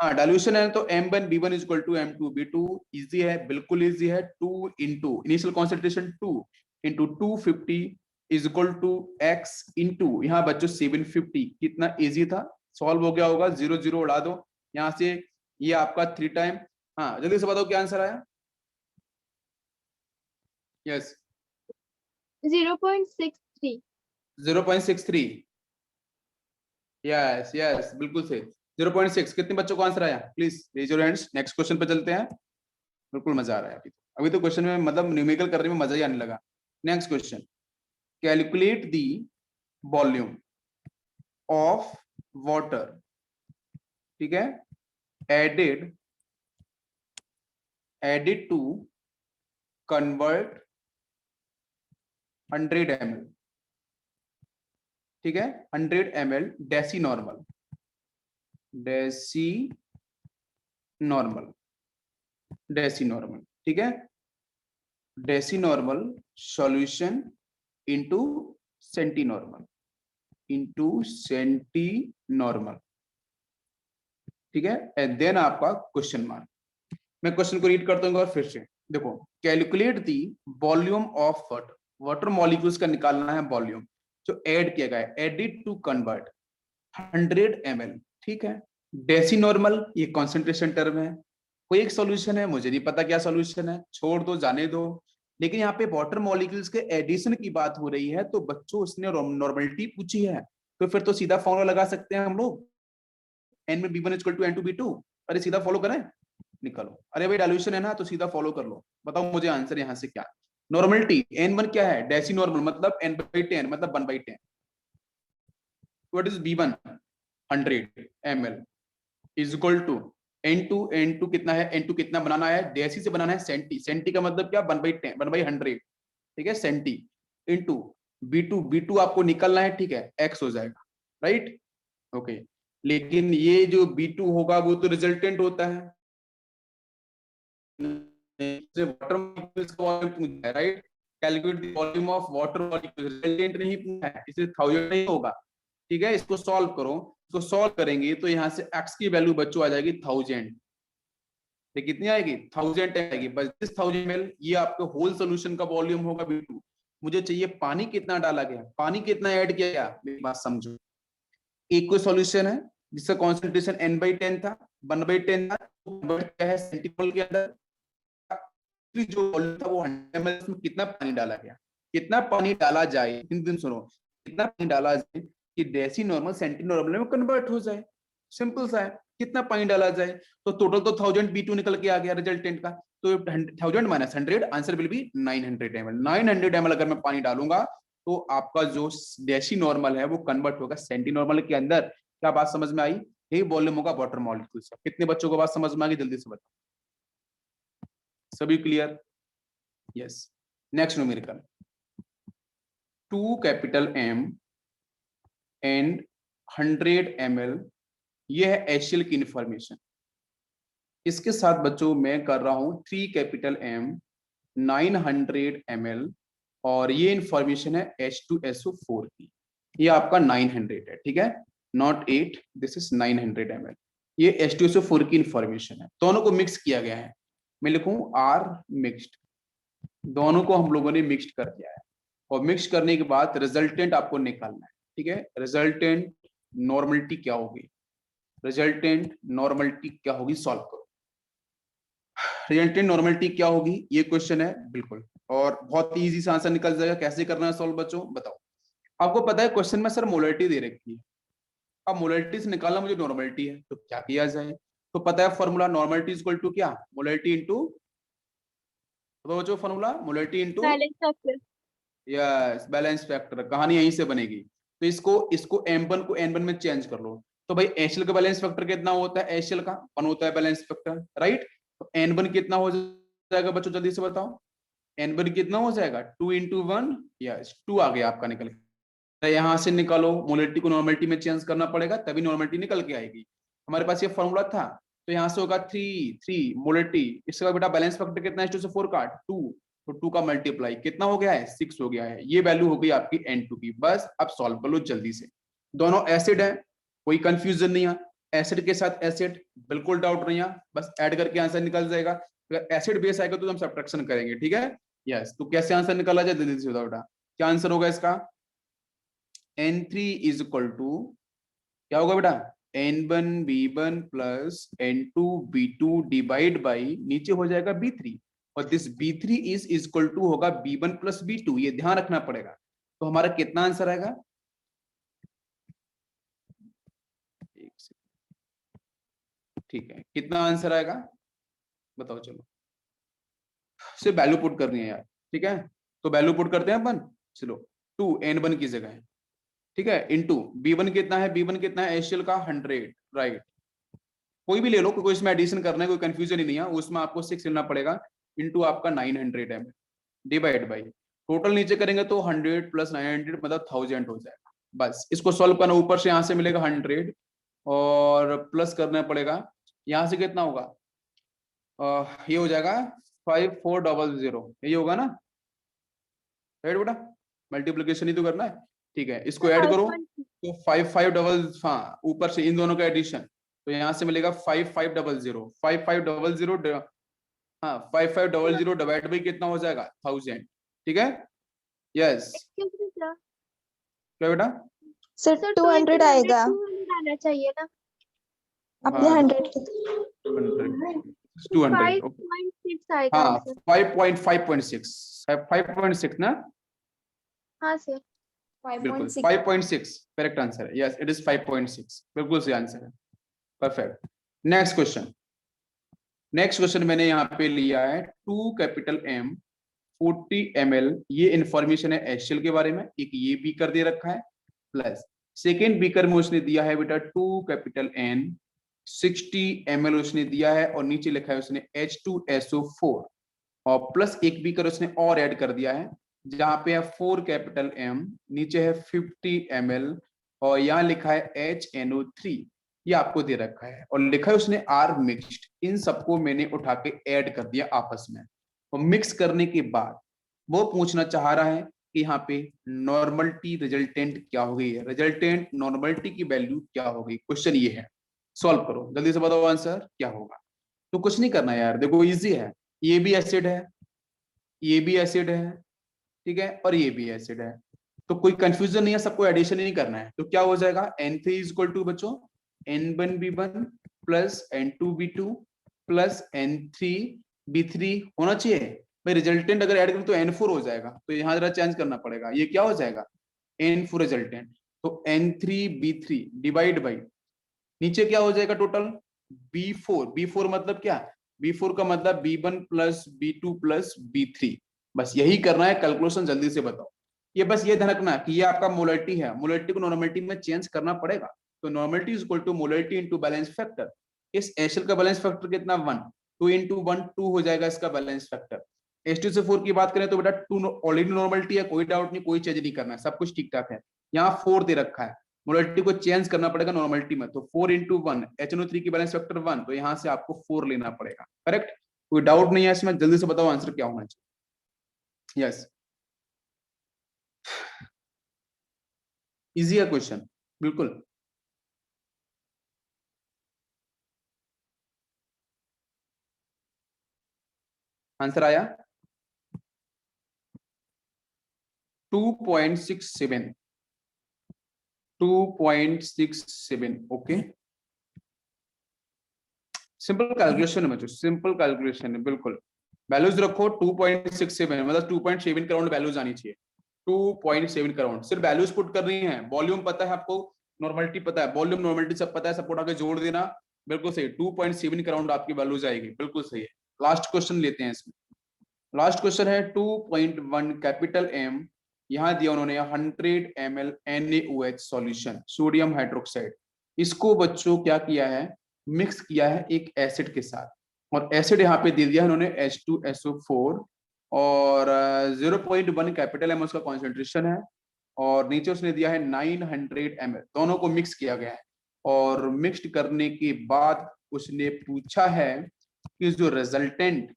Speaker 1: हाँ डाइल्यूशन है तो M1B1 is equal to M2B2। Easy है, बिल्कुल इजी है। 2 into initial concentration 2 into 250 is equal to x into यहाँ बच्चों 750। कितना इजी था, सॉल्व हो गया होगा। 0 0 उड़ा दो यहाँ से, ये आपका 3 टाइम। हाँ जल्दी से बताओ क्या आंसर आया। यस
Speaker 2: 0.63।
Speaker 1: 0.63। यस यस बिल्कुल सही, 0.6। कितने बच्चों को आंसर आया, please raise your hands. Next question पे चलते हैं। बिल्कुल मजा आ रहा है अभी तो क्वेश्चन में मतलब न्यूमेरिकल करने में मजा ही आने लगा। Next question, calculate the volume of water, ठीक है, एडेड टू कन्वर्ट 100 ml, ठीक है, 100 ml deci normal, deci normal, deci normal, ठीक है, deci normal solution into centi normal, into centi normal, ठीक है, एंड देन आपका क्वेश्चन मार्क। मैं क्वेश्चन को रीड करता हूँ और फिर से देखो, calculate the volume of water, water molecules का निकालना है वॉल्यूम जो ऐड किया गया है, एडिड टू कन्वर्ट 100 ml, ठीक है, डेसी नॉर्मल ये कॉन्सेंट्रेशन टर्म है, कोई एक सॉल्यूशन है, मुझे नहीं पता क्या सॉल्यूशन है, छोड़ दो जाने दो। लेकिन यहाँ पे वाटर मॉलिक्यूल्स के एडिशन की बात हो रही है, तो बच्चों उसने नॉर्मलिटी पूछी है, तो फिर तो सीधा फॉर्मूला लगा सकते हैं हम लोग, एन में B1 इक्वल टू N2B2। अरे सीधा फॉलो करें, निकलो। अरे भाई डाइल्यूशन है ना तो सीधा फॉलो कर लो। बताओ मुझे आंसर यहाँ से क्या। नॉर्मलिटी N1 क्या है, डेसी नॉर्मल मतलब N/10 मतलब 1/10। What is B1, 100 ml is equal to N2 कितना है, N2 कितना बनाना है, डेसी से बनाना है सेंटी, सेंटी का मतलब क्या 1/10 1/100, ठीक है, सेंटी इंटू B2 आपको निकलना है, ठीक है, x हो जाएगा, राइट, ओके। लेकिन ये जो B2 होगा वो तो रिजल्टेंट होता है, वाटर मॉलिक्यूल्स का वॉल्यूम पूछा है, right, calculate the volume of water molecules, resultant नहीं पूछा है, इसलिए 1000 नहीं होगा, ठीक है। इसको सॉल्व करो, इसको सॉल्व करेंगे तो यहाँ से x की वैल्यू बच्चों आ जाएगी 1000, ये कितनी आएगी 1000 आएगी, बस दिस 1000 ml ये आपके होल सोल्यूशन का वॉल्यूम होगा B2। मुझे चाहिए पानी कितना डाला गया, पानी कितना ऐड किया गया, मेरी बात समझो। एक कोई सॉल्यूशन है जिसका कॉन्सेंट्रेशन N/10 था, 1/10 था, क्या है सेंटीमोल के अंदर, जो वॉल्यूम था वो 100 ml, में कितना पानी डाला गया, कितना पानी डाला जाए, दिन सुनो, कितना पानी डाला जाए कि डेसी नॉर्मल सेंटी नॉर्मल में कन्वर्ट हो जाए, सिंपल सा है, कितना पानी डाला जाए। तो टोटल तो 1000 B2 निकल के आ गया रिजल्टेंट का, तो 1000 minus 100 answer will be 900 ml। 900 ml अगर मैं पानी डालूंगा तो आपका जो डेसी नॉर्मल है वो कन्वर्ट होगा सेंटी नॉर्मल के अंदर। क्या बात समझ में आई, यही वॉल्यूम होगा वाटर मॉलिक्यूल्स का। कितने बच्चों को बात समझ में आ गई, जल्दी से बताओ, सभी clear, yes. Next numerical, 2 capital M and 100 ml, ये है HCl की इंफॉर्मेशन। इसके साथ बच्चों मैं कर रहा हूं 3 कैपिटल M 900 ml, और ये इंफॉर्मेशन है H2SO4 की, ये आपका 900 है, ठीक है, नॉट 8, दिस इज 900 ml। ये H2SO4 की इंफॉर्मेशन है, दोनों को मिक्स किया गया है, मैं लिखूं R मिक्स्ड, दोनों को हम लोगों ने मिक्स कर दिया है, और मिक्स करने के बाद रिजल्टेंट आपको निकालना है, ठीक है। रिजल्टेंट नॉर्मलिटी क्या होगी, रिजल्टेंट नॉर्मलिटी क्या होगी, सॉल्व करो। रिजल्टेंट नॉर्मलिटी क्या होगी ये क्वेश्चन है, बिल्कुल, और बहुत इजी से आंसर निकल जाएगा। कैसे करना है सॉल्व बच्चों, बताओ। आपको पता है क्वेश्चन में सर मोलरिटी दे रखी है, अब मोलरिटी से निकालना मुझे नॉर्मलिटी है, तो क्या किया जाए, तो पता है formula, normality is equal to क्या, मोलरिटी इंटू, तो जो formula molarity into
Speaker 2: balance of
Speaker 1: yes balance factor, कहानी यहीं से बनेगी। तो इसको M1 को N1 में चेंज कर लो। तो भाई HCl का बैलेंस फैक्टर कितना होता है, HCl का 1 होता है बैलेंस फैक्टर, राइट। तो N1 कितना हो जाएगा बच्चों, जल्दी से बताओ। N1 कितना हो जाएगा, 2 × 1, यस 2 आ गया आपका निकल के। यहां से निकालो, मोलरिटी को नॉर्मलिटी में चेंज करना पड़ेगा तभी नॉर्मलिटी निकल के आएगी। हमारे पास ये फॉर्मूला था, तो यहाँ से होगा 3 मोलरिटी। इसके बाद बेटा बैलेंस फैक्टर कितना है, 2 से 4 काट 2, तो 2 का मल्टीप्लाई कितना हो गया है, 6 हो गया है। ये वैल्यू हो गई आपकी N2 की। बस अब सॉल्व कर लो जल्दी से। दोनों एसिड है, कोई कंफ्यूजन नहीं है। एसिड के साथ एसिड, बिल्कुल डाउट नहीं है, बस ऐड करके आंसर निकल जाएगा। अगर एसिड बेस आएगा तो हम सब्ट्रैक्शन करेंगे, ठीक है। यस, तो कैसे आंसर निकाला जाए, जल्दी से बताओ बेटा। क्या आंसर होगा इसका, N3 इज इक्वल टू क्या होगा बेटा, N1B1 plus N2B2 divide by नीचे हो जाएगा B3, और this B3 is equal to होगा B1 प्लस B2, ये ध्यान रखना पड़ेगा। तो हमारा कितना आंसर आएगा, ठीक है, कितना आंसर आएगा बताओ, चलो सिर्फ वैल्यू पुट करनी है यार, ठीक है। तो वैल्यू पुट करते हैं अपन, चलो 2 N1 की जगह, ठीक है, इंटू B1 कितना है, B1 कितना है HCl का 100, राइट। कोई भी ले लो, कोई इसमें एडिशन करना है, कोई कंफ्यूजन ही नहीं है, उसमें आपको 6 लेना पड़ेगा, इंटू आपका 900 ml डिवाइड बाई टोटल नीचे करेंगे तो 100 प्लस 900 मतलब 1000 हो जाएगा। बस इसको सॉल्व करना, ऊपर से यहाँ से मिलेगा 100 और प्लस करना पड़ेगा, यहाँ से कितना होगा, ये हो जाएगा 5400, यही होगा ना, राइट बेटा, मल्टीप्लीकेशन ही तो करना है, ठीक है। इसको ऐड करो तो 5500, हाँ ऊपर से इन दोनों का एडिशन, तो यहाँ से मिलेगा 5500 हाँ 5500 डिवाइड बाई कितना हो जाएगा 1000, ठीक है। यस क्या बेटा,
Speaker 3: सर
Speaker 2: सर
Speaker 3: 200 आएगा
Speaker 2: 200 आना चाहिए ना,
Speaker 3: अपने 100 के।
Speaker 1: 200
Speaker 2: 5.6 आएगा
Speaker 1: हाँ
Speaker 2: आंसर।
Speaker 1: 5.6 ना,
Speaker 2: हाँ सर,
Speaker 1: बिल्कुल
Speaker 3: 5.6
Speaker 1: 5.6 करेक्ट आंसर है, यस इट इज 5.6, बिल्कुल सही आंसर है, परफेक्ट। नेक्स्ट क्वेश्चन मैंने यहाँ पे लिया है 2 कैपिटल M 40 ml, ये इंफॉर्मेशन है HCl के बारे में, एक ये बीकर दे रखा है, प्लस सेकेंड बीकर में उसने दिया है बेटा 2 कैपिटल N 60 ml उसने दिया है, और नीचे लिखा है उसने H2SO4, और प्लस एक बीकर उसने और ऐड कर दिया है, जहां पे है 4 कैपिटल M, नीचे है 50 ml, और यहाँ लिखा है HNO3, ये आपको दे रखा है, और लिखा है उसने R मिक्स्ड। इन सबको मैंने उठा के ऐड कर दिया आपस में, और मिक्स करने के बाद वो पूछना चाह रहा है कि यहाँ पे नॉर्मलिटी रिजल्टेंट क्या हो गई है, रिजल्टेंट नॉर्मलिटी की वैल्यू क्या हो गई, क्वेश्चन ये है। सॉल्व करो जल्दी से, बताओ आंसर क्या होगा। तो कुछ नहीं करना यार, देखो इजी है, ये भी एसिड है, ये भी एसिड है, ठीक है, और ये भी एसिड है, तो कोई कंफ्यूजन नहीं है, सबको एडिशन ही करना है। तो क्या हो जाएगा, N3 इज इक्वल टू बच्चों N1B1 plus N2B2 plus N3B3 होना चाहिए भाई। रिजल्टेंट अगर ऐड करें तो N4 हो जाएगा, तो यहाँ जरा चेंज करना पड़ेगा, ये क्या हो जाएगा N4 रिजल्टेंट, तो N3B3 डिवाइड बाई नीचे क्या हो जाएगा टोटल B4 मतलब क्या, B4 का मतलब B1 plus B2 plus B3, बस यही करना है, कैलकुलेशन जल्दी से बताओ। ये बस ये ध्यान रखना कि ये आपका मोलरिटी है, मोलरिटी को नॉर्मलिटी में चेंज करना पड़ेगा, तो normality is equal to molarity into balance factor. इस HCl का बैलेंस फैक्टर कितना 1, 2 × 1 2 हो जाएगा इसका बैलेंस फैक्टर। H2SO4 की बात करें तो बेटा 2 ऑलरेडी नॉर्मलिटी है, कोई डाउट नहीं, कोई चेंज नहीं करना है, सब कुछ ठीक ठाक है। यहाँ 4 दे रखा है, मोलरिटी को चेंज करना पड़ेगा नॉर्मलिटी में, तो 4 × 1 HNO3 की बैलेंस फैक्टर 1, तो यहाँ से आपको 4 लेना पड़ेगा, करेक्ट। कोई डाउट नहीं है इसमें, जल्दी से बताओ आंसर क्या होना चाहिए। यस इजी है क्वेश्चन, बिल्कुल। आंसर आया 2.67 ओके, सिंपल कैलकुलेशन है बच्चों, सिंपल कैलकुलेशन है, बिल्कुल। वैल्यूज रखो 2.67 मतलब 2.7 करोड़ वैल्यूज आनी चाहिए, 2.7 करोड़, सिर्फ वैल्यूज पुट करनी है। वॉल्यूम पता है आपको, नॉर्मलिटी पता है, वॉल्यूम नॉर्मलिटी सब पता है, सब उठा के जोड़ देना, बिल्कुल सही, 2.7 करोड़ आपकी वैल्यूज आएगी, बिल्कुल सही है। लास्ट क्वेश्चन लेते हैं इसमें, लास्ट क्वेश्चन है 2.1 कैपिटल M यहाँ दिया उन्होंने 100 ml NaOH solution sodium hydroxide, इसको बच्चों क्या किया है, मिक्स किया है एक एसिड के साथ, और एसिड यहाँ पे दे दिया है उन्होंने H2SO4 और 0.1 कैपिटल एम उसका कॉन्सेंट्रेशन है, और नीचे उसने दिया है 900 ml, दोनों को मिक्स किया गया है। और मिक्स्ड करने के बाद उसने पूछा है कि जो रिजल्टेंट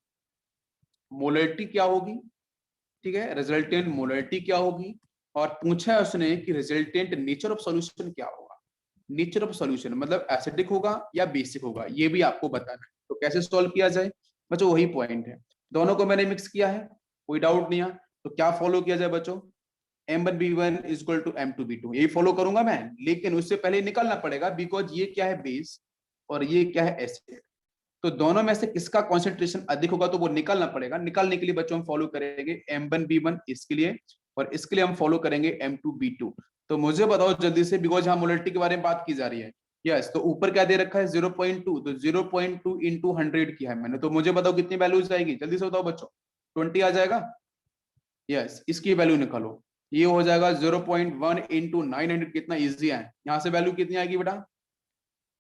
Speaker 1: मोलरिटी क्या होगी, ठीक है, रिजल्टेंट मोलरिटी क्या होगी, और पूछा है उसने कि रिजल्टेंट नेचर ऑफ सॉल्यूशन क्या होगा। नेचर ऑफ सॉल्यूशन मतलब एसिडिक होगा या बेसिक होगा, ये भी आपको बताना है। तो कैसे सॉल्व किया जाए बच्चों, वही पॉइंट है। दोनों को मैंने मिक्स किया है, कोई डाउट नहीं है, तो क्या फॉलो किया जाए बच्चों, M1B1 is equal to M2B2, यही फॉलो करूंगा मैं, लेकिन उससे पहले निकलना पड़ेगा, बिकॉज ये क्या है बेस और ये क्या है एसिड, तो दोनों में से किसका कॉन्सेंट्रेशन अधिक होगा तो वो निकालना पड़ेगा। निकालने के लिए बच्चों हम फॉलो करेंगे M1B1 इसके लिए, और इसके लिए हम फॉलो करेंगे M2B2। तो मुझे बताओ जल्दी से, बिकॉज यहाँ मोलरिटी के बारे में बात की जा रही है। यस, तो ऊपर क्या दे रखा है 0.2, तो 0.2 इंटू 100 किया है मैंने, तो मुझे बताओ कितनी वैल्यूज आएगी, जल्दी से बताओ बच्चों, 20 आ जाएगा। यस, इसकी वैल्यू निकालो, ये हो जाएगा 0.1 इंटू 900, कितना इजी है, यहाँ से वैल्यू कितनी आएगी बेटा,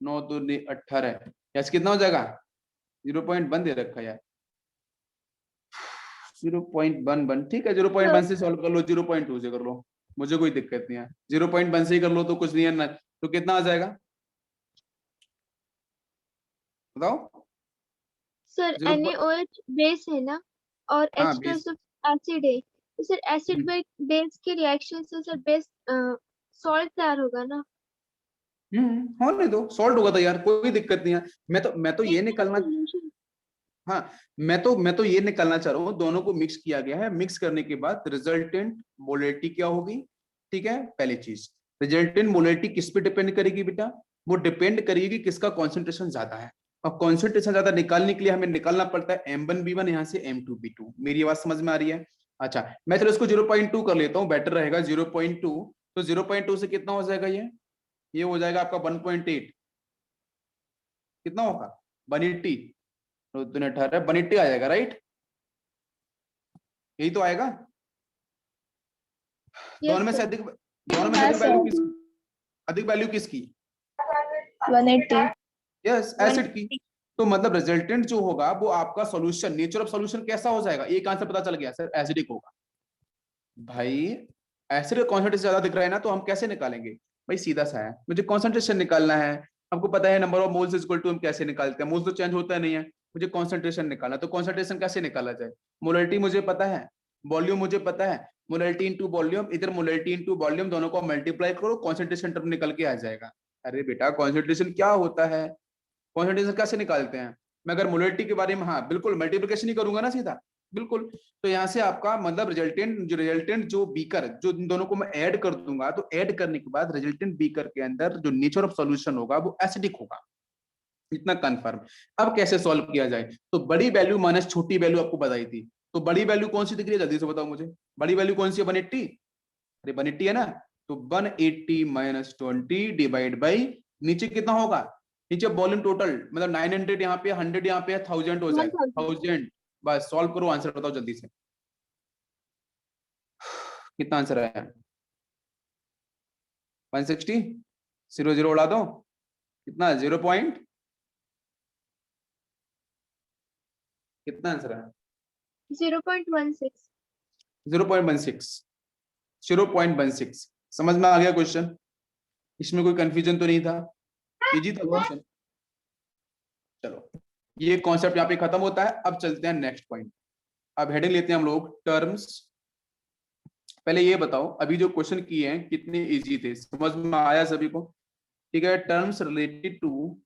Speaker 1: 9 2 18। यस, कितना हो जाएगा, 0.1 दे रखा है यार, 0.11, ठीक है 0.1 से सॉल्व कर लो, 0.2 से कर लो, मुझे कोई दिक्कत नहीं है, 0.1 से ही कर लो तो कुछ नहीं है ना, तो कितना आ जाएगा बताओ।
Speaker 2: सर
Speaker 1: 0.
Speaker 2: NaOH बेस है ना, और
Speaker 1: हाँ
Speaker 2: H2
Speaker 1: बेस,
Speaker 2: एसिड है, तो सर एसिड बेस के रिएक्शन से सर बेस सॉल्ट तैयार होगा ना।
Speaker 1: होने दो, सॉल्ट होगा तो यार कोई दिक्कत नहीं है। मैं तो ये निकलना,
Speaker 2: सॉल्यूशन।
Speaker 1: हाँ मैं तो ये निकलना चाह रहा हूँ, दोनों को मिक्स किया गया है, मिक्स करने के बाद रिजल्टेंट मोलरिटी क्या होगी, ठीक है। पहली चीज, रिजल्टेंट मोलरिटी किस पे डिपेंड करेगी बेटा, वो डिपेंड करेगी कि किसका कॉन्सेंट्रेशन ज्यादा है, और कॉन्सेंट्रेशन ज्यादा निकालने के लिए हमें निकालना पड़ता है M1B1 यहाँ से M2B2। मेरी आवाज समझ में आ रही है। अच्छा, मैं चलो इसको 0.2 कर लेता हूँ, बेटर रहेगा 0.2। तो 0.2 से कितना हो जाएगा, ये हो जाएगा आपका 1.8, कितना होगा 180, तो 18 180 आ जाएगा, राइट, यही तो आएगा। दोनों
Speaker 2: यस
Speaker 1: में से
Speaker 2: सर।
Speaker 1: अधिक, दोनों में से
Speaker 3: हाँ
Speaker 1: अधिक वैल्यू
Speaker 3: सर,
Speaker 1: किस, अधिक वैल्यू किसकी,
Speaker 3: 180।
Speaker 1: यस एसिड की। तो मतलब रिजल्टेंट जो होगा वो आपका सॉल्यूशन, नेचर ऑफ सॉल्यूशन कैसा हो जाएगा, एक आंसर पता चल गया सर, एसिडिक होगा। भाई एसिड का कॉन्सेंट्रेशन ज्यादा दिख रहा है ना, तो हम कैसे निकालेंगे, भाई सीधा सा है, मुझे कॉन्सेंट्रेशन निकालना है। आपको पता है number of moles equal to हम कैसे निकालते हैं, मोल्स तो चेंज होता नहीं है, मुझे कॉन्सेंट्रेशन निकालना, तो कॉन्सेंट्रेशन कैसे निकाला जाए, मोलरिटी मुझे पता है, वॉल्यूम मुझे पता है, मोलरिटी इनटू वॉल्यूम, इधर मोलरिटी इनटू वॉल्यूम, दोनों को मल्टीप्लाई करो, कॉन्सेंट्रेशन टर्म निकल के आ जाएगा। अरे बेटा कॉन्सेंट्रेशन क्या होता है, कॉन्सेंट्रेशन कैसे निकालते हैं, मैं अगर मोलरिटी के बारे में, हाँ बिल्कुल मल्टीप्लिकेशन ही करूंगा ना सीधा, बिल्कुल। तो यहाँ से आपका मतलब रिजल्टेंट जो बीकर, जो इन दोनों को मैं ऐड कर दूंगा, तो ऐड करने के बाद रिजल्टेंट बीकर के अंदर जो नेचर ऑफ सॉल्यूशन होगा वो एसिडिक होगा, इतना कंफर्म। अब कैसे सॉल्व किया जाए, तो बड़ी वैल्यू माइनस छोटी वैल्यू आपको बताई थी, तो बड़ी वैल्यू कौन सी दिख रही है, जल्दी से बताओ मुझे, बड़ी वैल्यू कौन सी है, 180, अरे 180 है ना, तो 180 माइनस 20 डिवाइड बाई, नीचे कितना होगा, नीचे वॉल्यूम टोटल, मतलब 900 यहाँ पे, 100 यहाँ पे, 1000 हो जाएगा,
Speaker 2: 1000।
Speaker 1: 1000। बस सॉल्व करो, आंसर बताओ जल्दी से, कितना आंसर आया, 160, 0 0 उड़ा दो, कितना 0 पॉइंट, कितना आंसर है,
Speaker 2: 0.16।
Speaker 1: 0.16, 0.16। समझ में आ गया क्वेश्चन, इसमें कोई कंफ्यूजन तो नहीं था, इजी था क्वेश्चन। चलो ये कॉन्सेप्ट यहाँ पे खत्म होता है, अब चलते हैं नेक्स्ट पॉइंट। अब हेडिंग लेते हैं हम लोग टर्म्स। पहले ये बताओ अभी जो क्वेश्चन किए हैं कितने इजी थे, समझ में आया सभी को, ठीक है। Terms related two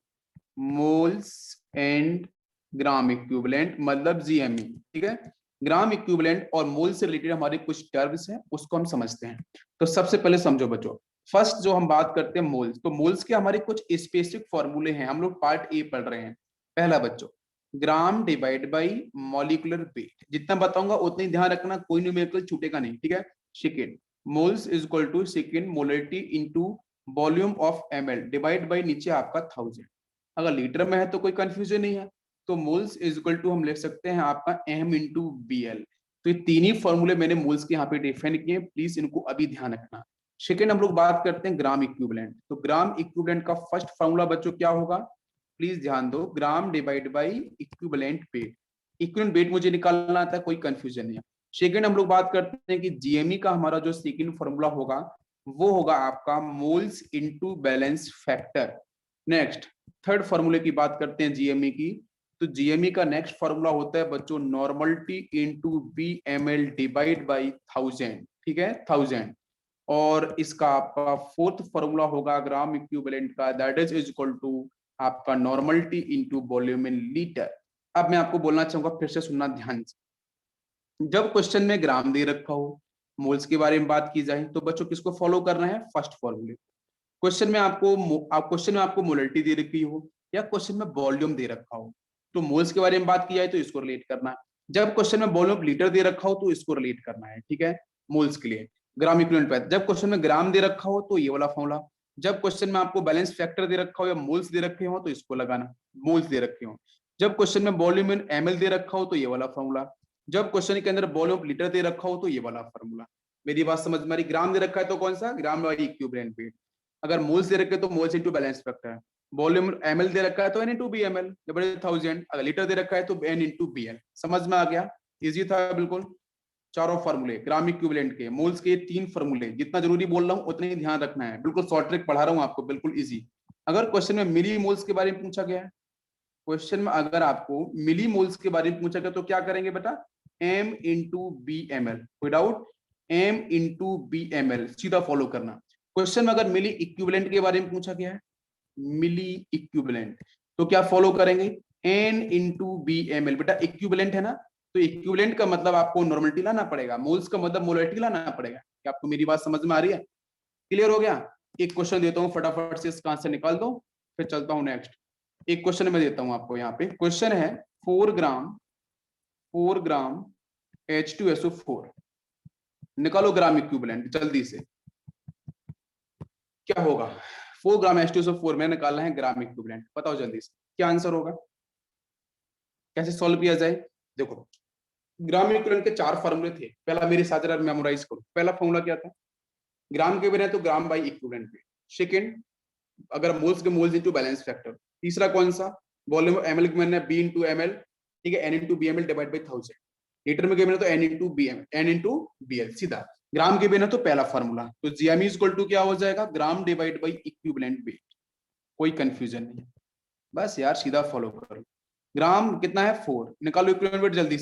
Speaker 1: moles and gram equivalent, मतलब जीएमई, ठीक है। ग्राम इक्विवेलेंट और मोल से रिलेटेड हमारे कुछ टर्म्स हैं, उसको हम समझते हैं। तो सबसे पहले समझो बच्चों, फर्स्ट जो हम बात करते हैं मोल्स, तो मोल्स के हमारे कुछ स्पेसिफिक फॉर्मूले हैं, हम लोग पार्ट ए पढ़ रहे हैं। पहला बच्चों, ग्राम डिवाइड बाई मॉलिक्यूलर वेट, जितना बताऊंगा उतना ही ध्यान रखना, कोई न्यूमेरिकल छूटेगा नहीं, ठीक है। Second, moles is equal to second molarity into volume of ml divide by नीचे आपका 1000, अगर लीटर में है तो कोई कंफ्यूजन नहीं है, तो मोल्स इज इक्वल टू हम लिख सकते हैं आपका m इंटू bl। तो ये तीन ही फॉर्मूले मैंने मोल्स के यहाँ पे डिफाइन किए, प्लीज इनको अभी ध्यान रखना। सेकेंड हम लोग बात करते हैं ग्राम इक्विवेलेंट। तो ग्राम इक्विवेलेंट का फर्स्ट फॉर्मूला बच्चों क्या होगा, प्लीज ध्यान दो, ग्राम divide by equivalent wait. Equivalent weight मुझे निकालना आता है, कोई कंफ्यूजन नहीं है। सेकेंड हम लोग बात करते हैं कि जीएमई का हमारा जो सेकेंड फॉर्मूला होगा वो होगा आपका moles into balance factor. Next third फॉर्मूले की बात करते हैं जीएमई की, तो जीएमई का नेक्स्ट फॉर्मूला होता है बच्चों normality into BML divide by 1000, ठीक है 1000। और इसका आपका फोर्थ फॉर्मूला होगा ग्राम इक्विवेलेंट का, दैट इज इक्वल टू आपका normality into volume in litre. अब मैं आपको बोलना चाहूंगा, फिर से सुनना ध्यान से, जब क्वेश्चन में ग्राम दे रखा हो, मोल्स के बारे में बात की जाए, तो बच्चों किसको फॉलो करना है, फर्स्ट फॉर्मूले। क्वेश्चन में आपको मोलरिटी दे रखी हो या क्वेश्चन में वॉल्यूम दे रखा हो, तो मोल्स के बारे में बात की जाए तो इसको रिलेट करना है। जब क्वेश्चन में वॉल्यूम लीटर दे रखा हो तो इसको रिलेट करना है, ठीक है, मोल्स के लिए ग्राम इक्विवेलेंट पे। जब क्वेश्चन में ग्राम दे रखा हो तो ये वाला फॉर्मूला। जब क्वेश्चन में आपको बैलेंस फैक्टर दे रखा हो या मोल्स दे रखे हो तो इसको लगाना, मोल्स दे रखे हो। जब क्वेश्चन में वॉल्यूम इन एमएल दे रखा हो तो ये वाला फॉर्मूला। जब क्वेश्चन के अंदर वॉल्यूम लीटर दे रखा हो तो ये वाला फॉर्मूला। मेरी बात समझ में आ रही, ग्राम दे रखा है तो कौन सा, ग्राम बाई इक्विवेलेंट वेट। अगर मोल्स दे रखे तो moles into balance factor. Volume ml दे रखा है तो N into B M l, 1000। अगर लीटर दे रखा है तो एन इंटू बी एल। समझ में आ गया, इजी था बिल्कुल। चारों फॉर्मूले ग्राम इक्विवेलेंट के, मोल्स के तीन फॉर्मूले, जितना जरूरी बोल रहा हूँ उतना ही ध्यान रखना है, बिल्कुल शॉर्ट ट्रिक पढ़ा रहा हूँ आपको, बिल्कुल इजी। अगर क्वेश्चन में मिली मोल्स के बारे में पूछा गया है, क्वेश्चन में अगर आपको मिली मोल्स के बारे में पूछा गया तो क्या करेंगे बेटा, M into B M L, without M into B M L, सीधा फॉलो करना। क्वेश्चन में अगर मिली इक्विवेलेंट के बारे में पूछा गया है, मिली इक्विवेलेंट, तो क्या फॉलो करेंगे, N into B M L. बेटा इक्विवेलेंट है ना, तो इक्विवेलेंट का मतलब आपको नॉर्मलिटी लाना पड़ेगा, मोल्स का मतलब मोलरिटी लाना पड़ेगा। क्या आपको मेरी बात समझ में आ रही है, क्लियर हो गया। एक क्वेश्चन देता हूँ, फटाफट से इसका आंसर निकाल दो, फिर चलता हूँ नेक्स्ट। एक क्वेश्चन मैं देता हूँ आपको, यहाँ पे क्वेश्चन है 4 ग्राम H2SO4, निकालो ग्राम इक्विवेलेंट जल्दी से, क्या होगा। 4 ग्राम H2SO4 में निकालना है ग्राम इक्विवेलेंट, बताओ जल्दी से क्या आंसर होगा, कैसे सॉल्व किया जाए। देखो ग्राम इक्विवेलेंट के 4 फॉर्मूले थे, पहला मेरे साथ जरा मेमोराइज करो। पहला फॉर्मूला क्या था, ग्राम के बिना तो ग्राम बाई इक्विवेलेंट वेट। सेकंड, अगर मोल्स के मोल्स इनटू बैलेंस फैक्टर। तीसरा कौन सा, वॉल्यूम एमएल के मैंने बी इंटू एमएल, ठीक है, N into B M L divide by 1000। Litre में के बिना तो N into B M, N into B L, सीधा। ग्राम के बिना तो पहला फॉर्मूला, तो जीएमई इक्वल टू क्या हो जाएगा, ग्राम डिवाइड बाई इक्विवेलेंट वेट। कोई कंफ्यूजन नहीं, बस यार सीधा फॉलो करो। ग्राम कितना है 4, निकालो इक्विवेलेंट वेट जल्दी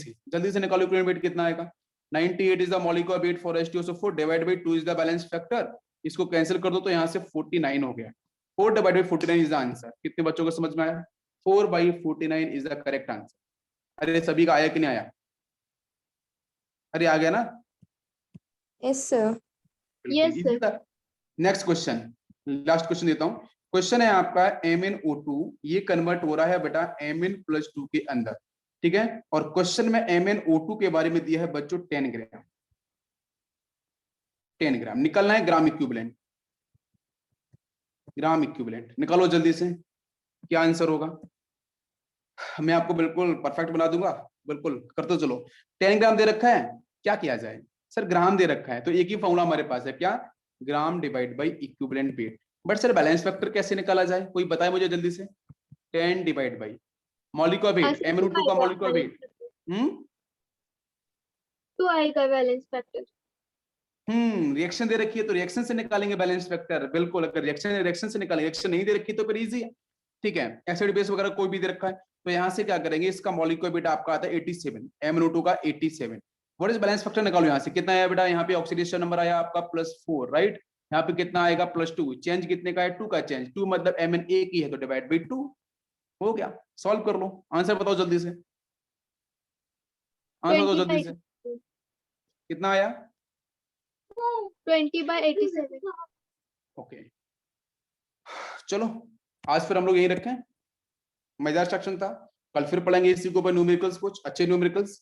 Speaker 1: से निकालो। इक्विवेलेंट वेट कितना आएगा, 98 is the molecular weight for H2SO4 divide by 2 is the balance factor. इसको कैंसिल कर दो तो यहाँ से 49 हो गया, 4 divide by 49 is the answer. कितने बच्चों को समझ में आया, 4/49 इज द करेक्ट आंसर। अरे सभी का आया कि नहीं आया, अरे आ गया ना,
Speaker 3: yes sir.
Speaker 2: Yes, sir.
Speaker 1: Next question, last question देता हूँ। क्वेश्चन है आपका MnO2, ये कन्वर्ट हो रहा है बेटा Mn+2 के अंदर, ठीक है। और क्वेश्चन में MnO2 के बारे में दिया है बच्चों 10 ग्राम, 10 ग्राम निकलना है ग्राम इक्विवेलेंट। ग्राम इक्विवेलेंट निकालो जल्दी से, क्या आंसर होगा। मैं आपको बिल्कुल परफेक्ट बना दूंगा, बिल्कुल करते चलो। 10 ग्राम दे रखा है, क्या किया जाए सर, ग्राम दे रखा है तो एक ही फॉर्मूला हमारे पास है, क्या, ग्राम divide by equivalent wait. But sir balance factor कैसे निकाला जाए, कोई बताए मुझे जल्दी से। 10 divide by molecular weight, MnO2 का मॉलिक्यूलर वेट,
Speaker 2: 2 आएगा बैलेंस फैक्टर।
Speaker 1: रिएक्शन दे रखी है तो रिएक्शन से निकालेंगे बैलेंस फैक्टर, बिल्कुल। अगर रिएक्शन से निकालेंगे, रिएक्शन नहीं दे रखी तो फिर इजी है, ठीक है। एसिड बेस वगैरह कोई भी दे रखा है तो यहाँ से क्या करेंगे, इसका मॉलिक्यूलर वेट आपका आता है 87, MnO2 का 87। व्हाट इज बैलेंस फैक्टर निकालो, यहाँ से कितना आया बेटा, यहाँ पे ऑक्सीडेशन नंबर आया आपका +4, राइट। यहाँ पे कितना आएगा +2, चेंज कितने का है, 2 का चेंज, 2 मतलब Mn एक ही है तो डिवाइड बाई 2 हो गया। सॉल्व कर लो, आंसर बताओ जल्दी से, आंसर बताओ जल्दी से, कितना आया
Speaker 2: 20/87।
Speaker 1: ओके चलो आज फिर हम लोग यही रखें, मजेदार सेक्शन था। कल फिर पढ़ेंगे इसी के ऊपर न्यूमेरिकल्स, कुछ अच्छे न्यूमेरिकल्स।